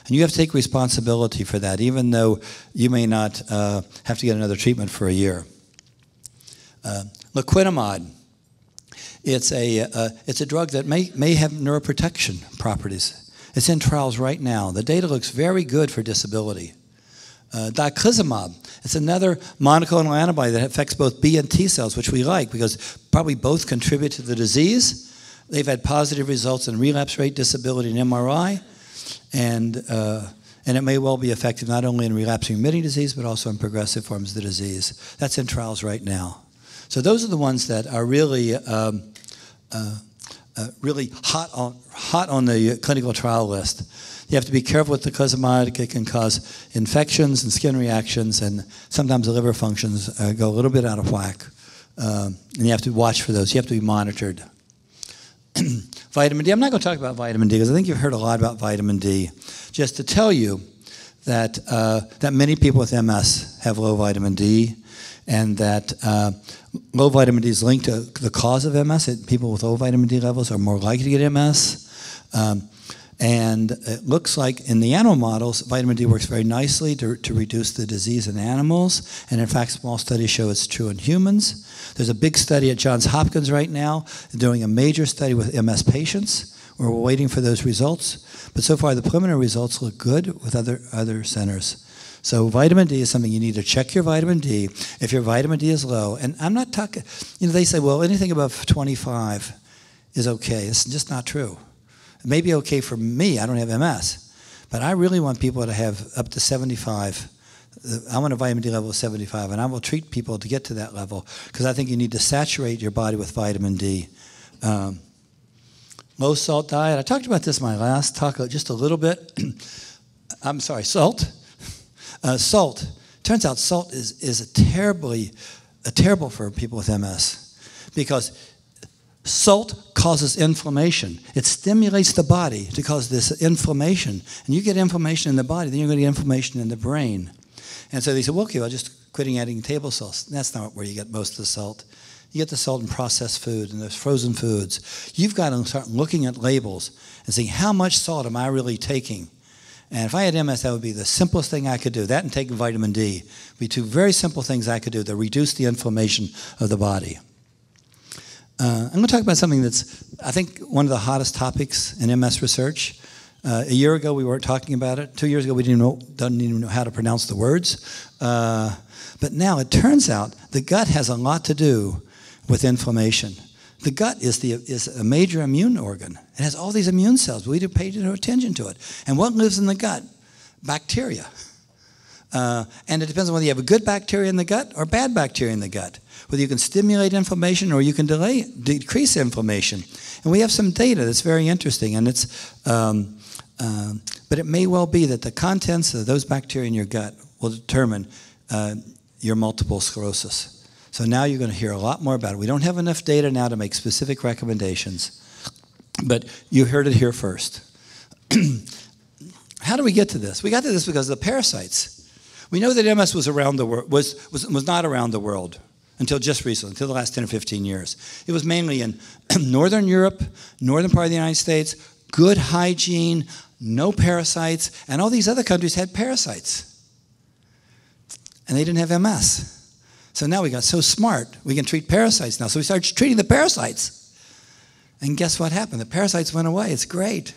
and you have to take responsibility for that, even though you may not have to get another treatment for a year. Laquinimod. It's a drug that may have neuroprotection properties. It's in trials right now. The data looks very good for disability. Diclizumab, it's another monoclonal antibody that affects both B and T cells, which we like because probably both contribute to the disease. They've had positive results in relapse rate, disability, and MRI. And and it may well be effective not only in relapsing remitting disease, but also in progressive forms of the disease. That's in trials right now. So those are the ones that are really, really hot on the clinical trial list. You have to be careful with niclosamide. It can cause infections and skin reactions, and sometimes the liver functions go a little bit out of whack. And you have to watch for those. You have to be monitored. Vitamin D. I'm not going to talk about vitamin D because I think you've heard a lot about vitamin D. Just to tell you that, that many people with MS have low vitamin D, and that low vitamin D is linked to the cause of MS. People with low vitamin D levels are more likely to get MS. And it looks like in the animal models, vitamin D works very nicely to reduce the disease in animals. And in fact, small studies show it's true in humans. There's a big study at Johns Hopkins right now doing a major study with MS patients. We're waiting for those results. But so far, the preliminary results look good with other centers. So vitamin D is something you need to check your vitamin D. If your vitamin D is low, and I'm not talking, they say, well, anything above 25 is okay. It's just not true. It may be okay for me, I don't have MS, but I really want people to have up to 75. I want a vitamin D level of 75, and I will treat people to get to that level because I think you need to saturate your body with vitamin D. Low salt diet, I talked about this in my last talk just a little bit. I'm sorry, salt. Salt. Turns out salt is terrible for people with MS because salt causes inflammation. It stimulates the body to cause this inflammation. And you get inflammation in the body, then you're going to get inflammation in the brain. And so they said, well, okay, well, just quitting adding table salt. That's not where you get most of the salt. You get the salt in processed food and those frozen foods. You've got to start looking at labels and saying, how much salt am I really taking? And if I had MS, that would be the simplest thing I could do. That and taking vitamin D would be two very simple things I could do to reduce the inflammation of the body. I'm going to talk about something that's, I think, one of the hottest topics in MS research. A year ago, we weren't talking about it. 2 years ago, we didn't even know how to pronounce the words. But now it turns out the gut has a lot to do with inflammation. The gut is a major immune organ. It has all these immune cells. We don't pay no attention to it. And what lives in the gut? Bacteria. And it depends on whether you have a good bacteria in the gut or bad bacteria in the gut. Whether you can stimulate inflammation or you can decrease inflammation. And we have some data that's very interesting. And but it may well be that the contents of those bacteria in your gut will determine your multiple sclerosis. So now you're going to hear a lot more about it. We don't have enough data now to make specific recommendations, but you heard it here first. How do we get to this? We got to this because of the parasites. We know that MS was around the world, was not around the world until just recently, until the last 10 or 15 years. It was mainly in Northern Europe, northern part of the United States, good hygiene, no parasites, and all these other countries had parasites. And they didn't have MS. So now we got so smart, we can treat parasites now. So we started treating the parasites. And guess what happened? The parasites went away. It's great.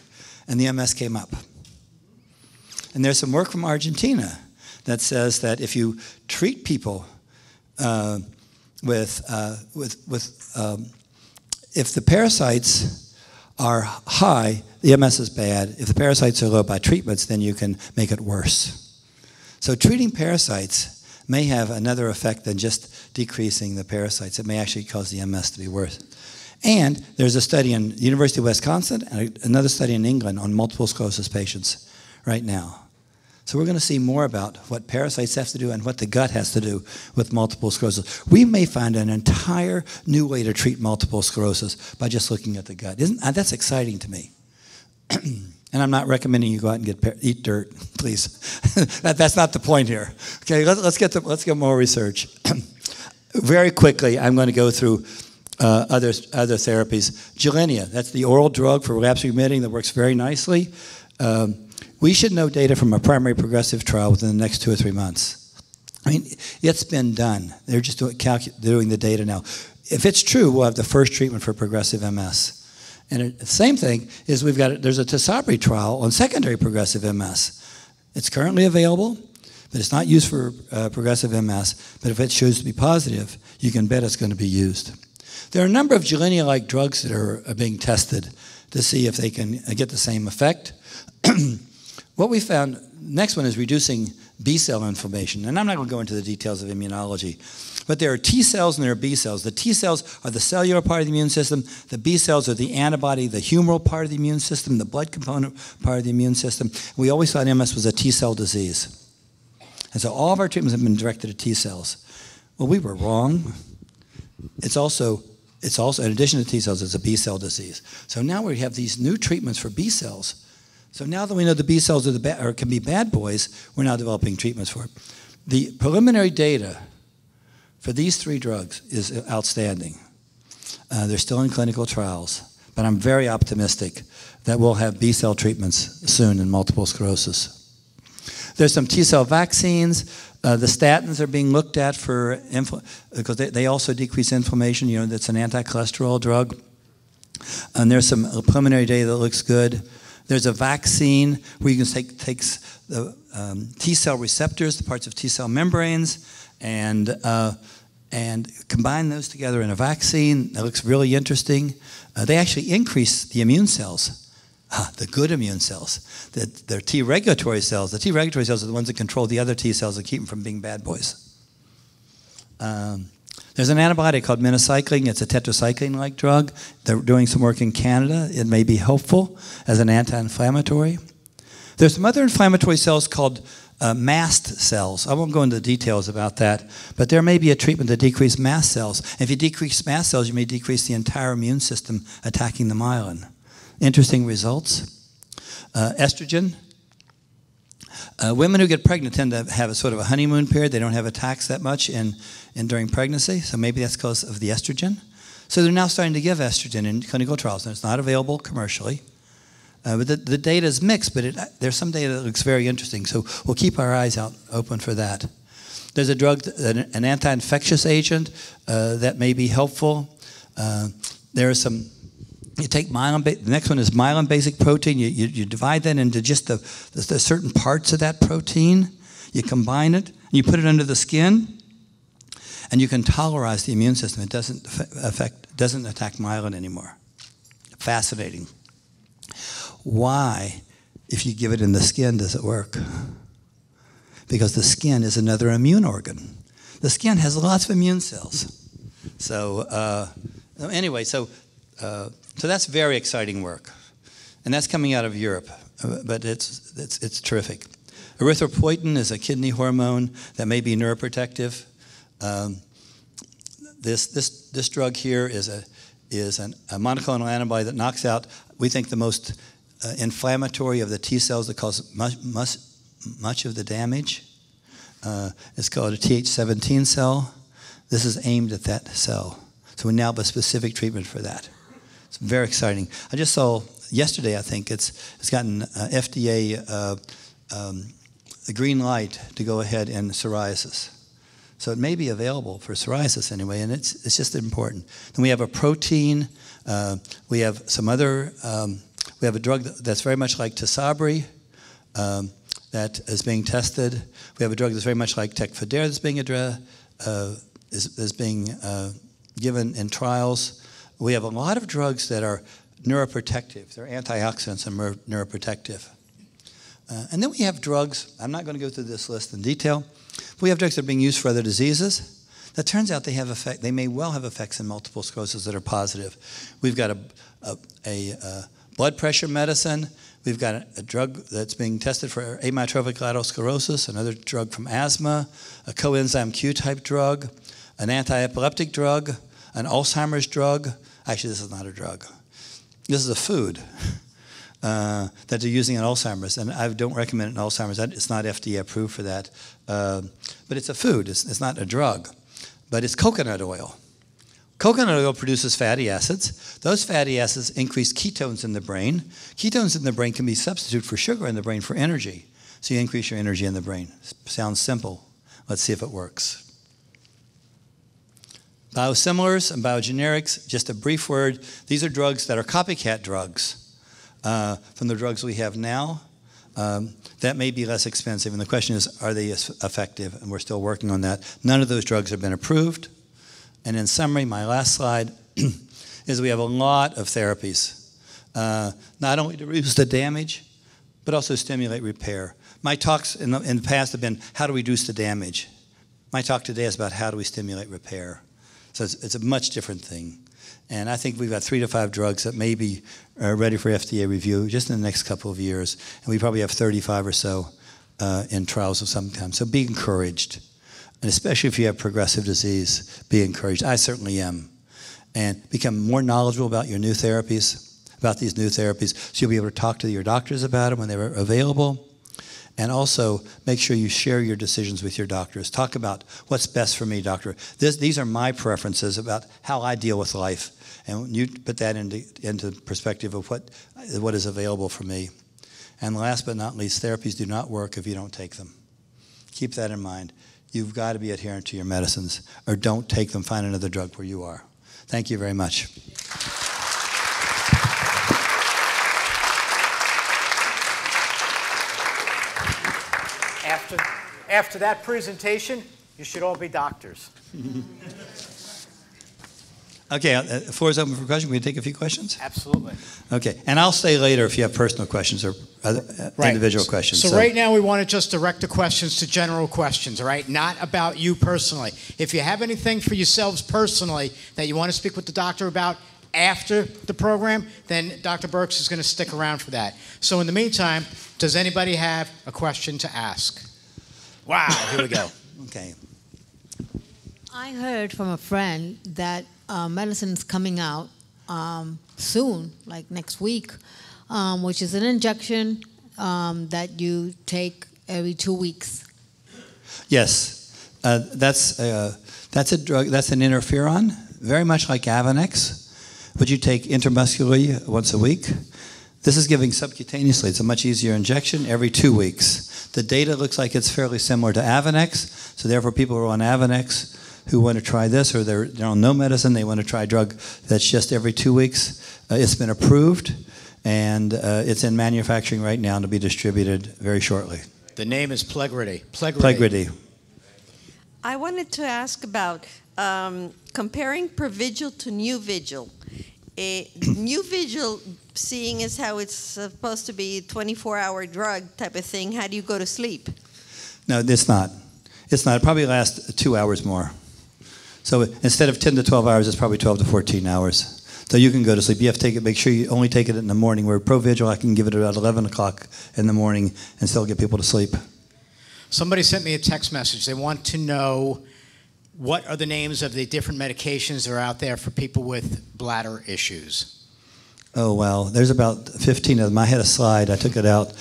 And the MS came up. And there's some work from Argentina that says that if you treat people if the parasites are high, the MS is bad. If the parasites are low by treatments, then you can make it worse. So treating parasites may have another effect than just decreasing the parasites. It may actually cause the MS to be worse. And there's a study in the University of Wisconsin and another study in England on multiple sclerosis patients right now. So we're going to see more about what parasites have to do and what the gut has to do with multiple sclerosis. We may find an entire new way to treat multiple sclerosis by just looking at the gut. That's exciting to me. And I'm not recommending you go out and eat dirt, please. That's not the point here. Okay, let's get more research. Very quickly, I'm going to go through other therapies. Gilenya, that's the oral drug for relapse remitting that works very nicely. We should know data from a primary progressive trial within the next 2 or 3 months. I mean, it's been done. They're just doing the data now. If it's true, we'll have the first treatment for progressive MS. And the same thing is there's a Tisabri trial on secondary progressive MS. It's currently available, but it's not used for progressive MS. But if it shows to be positive, you can bet it's going to be used. There are a number of Gilenya-like drugs that are being tested to see if they can get the same effect. what we found, next one is reducing B-cell inflammation. And I'm not going to go into the details of immunology, but there are T cells and there are B cells. The T cells are the cellular part of the immune system. The B cells are the antibody, the humoral part of the immune system, the blood component part of the immune system. We always thought MS was a T cell disease. And so all of our treatments have been directed at T cells. Well, we were wrong. It's also, in addition to T cells, it's a B cell disease. So now we have these new treatments for B cells. So now that we know the B cells are can be bad boys, we're now developing treatments for it. The preliminary data for these 3 drugs is outstanding. They're still in clinical trials, but I'm very optimistic that we'll have B cell treatments soon in multiple sclerosis. There's some T cell vaccines. The statins are being looked at for because they also decrease inflammation. You know, that's an anti-cholesterol drug. And there's some preliminary data that looks good. There's a vaccine where you can take the T cell receptors, the parts of T cell membranes, and combine those together in a vaccine. That looks really interesting. They actually increase the immune cells, the good immune cells. They're T regulatory cells. The T regulatory cells are the ones that control the other T cells and keep them from being bad boys. There's an antibiotic called minocycline. It's a tetracycline-like drug. They're doing some work in Canada. It may be helpful as an anti-inflammatory. There's some other inflammatory cells called mast cells. I won't go into details about that, but there may be a treatment to decrease mast cells. If you decrease mast cells, you may decrease the entire immune system attacking the myelin. Interesting results. Estrogen. Women who get pregnant tend to have a sort of a honeymoon period. They don't have attacks that much during pregnancy, so maybe that's because of the estrogen. So they're now starting to give estrogen in clinical trials, and it's not available commercially. But the data is mixed, but there's some data that looks very interesting, so we'll keep our eyes out open for that. There's a drug, an anti-infectious agent that may be helpful. There are some, you take myelin, the next one is myelin basic protein. You divide that into just the certain parts of that protein. You combine it, and you put it under the skin, and you can tolerize the immune system. It doesn't attack myelin anymore. Fascinating. Why, if you give it in the skin, does it work? Because the skin is another immune organ. The skin has lots of immune cells. So anyway, so that's very exciting work, and that's coming out of Europe. But it's terrific. Erythropoietin is a kidney hormone that may be neuroprotective. This drug here is a monoclonal antibody that knocks out, we think, the most inflammatory of the T cells that cause much of the damage. It's called a Th17 cell. This is aimed at that cell. So we now have a specific treatment for that. It's very exciting. I just saw yesterday, I think, it's gotten FDA a green light to go ahead in psoriasis. So it may be available for psoriasis anyway, and it's just important. Then we have a protein. We have some other, we have a drug that's very much like Tisabri that is being tested. We have a drug that's very much like Tecfidera that's being is being given in trials. We have a lot of drugs that are neuroprotective. They're antioxidants and neuroprotective. And then we have drugs, I'm not going to go through this list in detail, but we have drugs that are being used for other diseases. That turns out they may well have effects in multiple sclerosis that are positive. We've got a blood pressure medicine. We've got a drug that's being tested for amyotrophic lateral sclerosis, another drug from asthma, a coenzyme Q type drug, an anti-epileptic drug, an Alzheimer's drug. Actually, this is not a drug. This is a food that they're using in Alzheimer's, and I don't recommend it in Alzheimer's. It's not FDA approved for that. But it's a food. It's not a drug. But it's coconut oil. Coconut oil produces fatty acids. Those fatty acids increase ketones in the brain. Ketones in the brain can be substituted for sugar in the brain for energy. So you increase your energy in the brain. Sounds simple. Let's see if it works. Biosimilars and biogenerics, just a brief word. These are drugs that are copycat drugs from the drugs we have now. That may be less expensive. And the question is, are they effective? And we're still working on that. None of those drugs have been approved. And in summary, my last slide is we have a lot of therapies, not only to reduce the damage, but also stimulate repair. My talks in the past have been how to reduce the damage. My talk today is about how do we stimulate repair. So it's a much different thing. And I think we've got 3 to 5 drugs that may be ready for FDA review just in the next couple of years. And we probably have 35 or so in trials of some kind. So be encouraged. And especially if you have progressive disease, be encouraged. I certainly am. And become more knowledgeable about your new therapies, about these new therapies, so you'll be able to talk to your doctors about them when they're available. And also, make sure you share your decisions with your doctors. Talk about what's best for me, doctor. These are my preferences about how I deal with life. And you put that into perspective of what is available for me. And last but not least, therapies do not work if you don't take them. Keep that in mind. You've got to be adherent to your medicines, or don't take them. Find another drug where you are. Thank you very much. After that presentation, you should all be doctors. Okay, the floor is open for questions. We can take a few questions? Absolutely. Okay, and I'll stay later if you have personal questions or individual questions. So right now we want to just direct the questions to general questions, all right? Not about you personally. If you have anything for yourselves personally that you want to speak with the doctor about after the program, then Dr. Burks is going to stick around for that. So in the meantime, does anybody have a question to ask? Wow, here we go. Okay. I heard from a friend that medicine's coming out soon, like next week, which is an injection that you take every 2 weeks. Yes, that's a drug. That's an interferon, very much like Avonex, but you take intramuscularly once a week. This is giving subcutaneously. It's a much easier injection every 2 weeks. The data looks like it's fairly similar to Avonex, so therefore people who are on Avonex who want to try this, or they're on no medicine, they want to try a drug that's just every 2 weeks. It's been approved, and it's in manufacturing right now to be distributed very shortly. The name is Plegridy. Plegridy. I wanted to ask about comparing Provigil to New Vigil. New Vigil, seeing as how it's supposed to be a 24-hour drug type of thing, how do you go to sleep? No, it's not. It's not. It probably lasts 2 hours more. So instead of 10 to 12 hours, it's probably 12 to 14 hours. So you can go to sleep. You have to take it, make sure you only take it in the morning, where Provigil, I can give it about 11 o'clock in the morning and still get people to sleep. Somebody sent me a text message. They want to know what are the names of the different medications that are out there for people with bladder issues. Oh, well, there's about 15 of them. I had a slide. I took it out.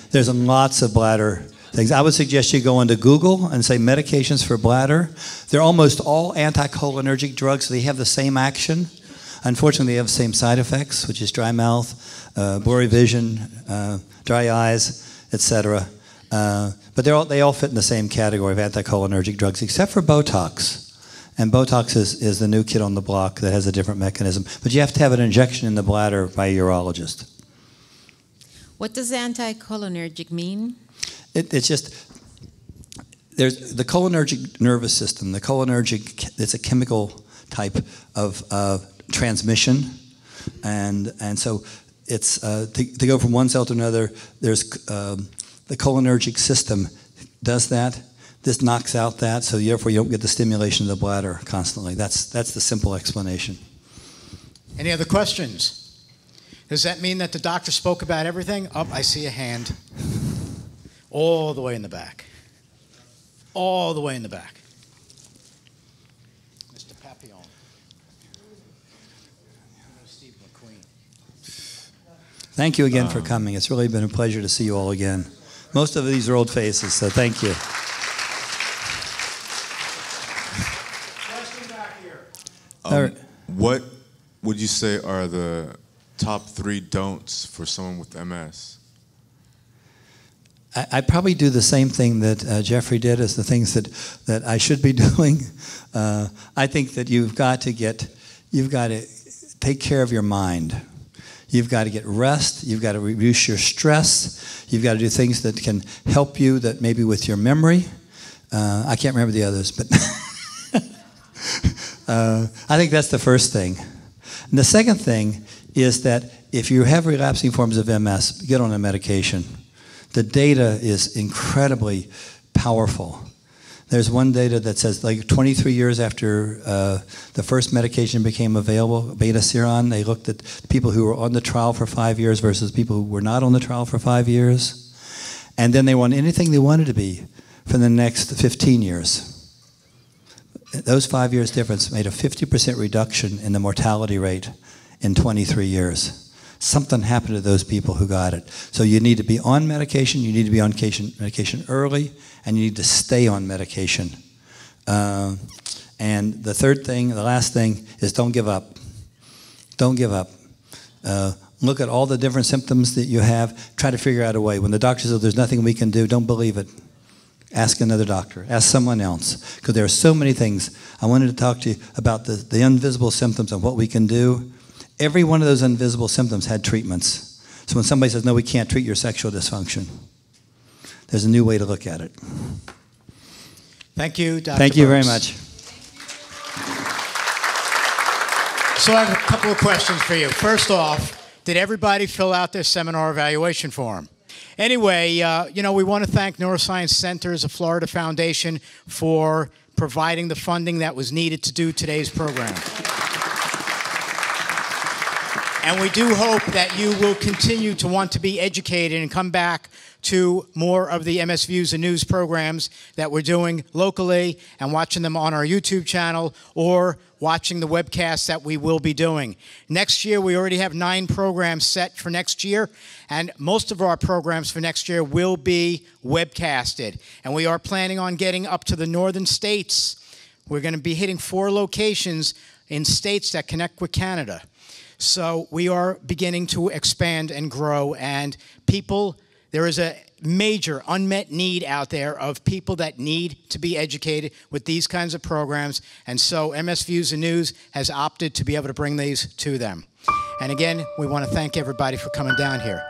There's lots of bladder things. I would suggest you go into Google and say medications for bladder. They're almost all anticholinergic drugs. They have the same action. Unfortunately, they have the same side effects, which is dry mouth, blurry vision, dry eyes, etc. But they all fit in the same category of anticholinergic drugs, except for Botox. And Botox is the new kid on the block that has a different mechanism. But you have to have an injection in the bladder by a urologist. What does anticholinergic mean? It's just, there's the cholinergic nervous system. The cholinergic, it's a chemical type of transmission. And so it's, to go from one cell to another, there's the cholinergic system does that. This knocks out that, so therefore you don't get the stimulation of the bladder constantly. That's the simple explanation. Any other questions? Does that mean that the doctor spoke about everything? Oh, I see a hand. All the way in the back. All the way in the back. Mr. Papillon. Steve McQueen. Thank you again for coming. It's really been a pleasure to see you all again. Most of these are old faces, so thank you. What would you say are the top 3 don'ts for someone with MS? I'd probably do the same thing that Jeffrey did as the things that I should be doing. I think that you've got to take care of your mind. You've got to get rest. You've got to reduce your stress. You've got to do things that can help you, that maybe with your memory. I can't remember the others, but I think that's the first thing. And the second thing is that if you have relapsing forms of MS, get on a medication. The data is incredibly powerful. There's one data that says like 23 years after the first medication became available, beta-seron, they looked at people who were on the trial for 5 years versus people who were not on the trial for 5 years. And then they won anything they wanted to be for the next 15 years. Those 5 years difference made a 50% reduction in the mortality rate in 23 years. Something happened to those people who got it. So you need to be on medication, you need to be on medication early, and you need to stay on medication. And the third thing, the last thing, is don't give up. Don't give up. Look at all the different symptoms that you have. Try to figure out a way. When the doctor says there's nothing we can do, don't believe it. Ask another doctor. Ask someone else. Because there are so many things. I wanted to talk to you about the invisible symptoms and what we can do. Every one of those invisible symptoms had treatments. So when somebody says, no, we can't treat your sexual dysfunction, there's a new way to look at it. Thank you, Dr. Thank you very Burks. much. So I have a couple of questions for you. First off, did everybody fill out their seminar evaluation form? Anyway, we want to thank Neuroscience Centers of Florida Foundation for providing the funding that was needed to do today's program. And we do hope that you will continue to want to be educated and come back to more of the MS Views and News programs that we're doing locally and watching them on our YouTube channel or watching the webcasts that we will be doing. Next year, we already have 9 programs set for next year, and most of our programs for next year will be webcasted. And we are planning on getting up to the northern states. We're going to be hitting 4 locations in states that connect with Canada. So we are beginning to expand and grow, and there is a major unmet need out there of people that need to be educated with these kinds of programs, and so MS Views and News has opted to be able to bring these to them. And again, we want to thank everybody for coming down here.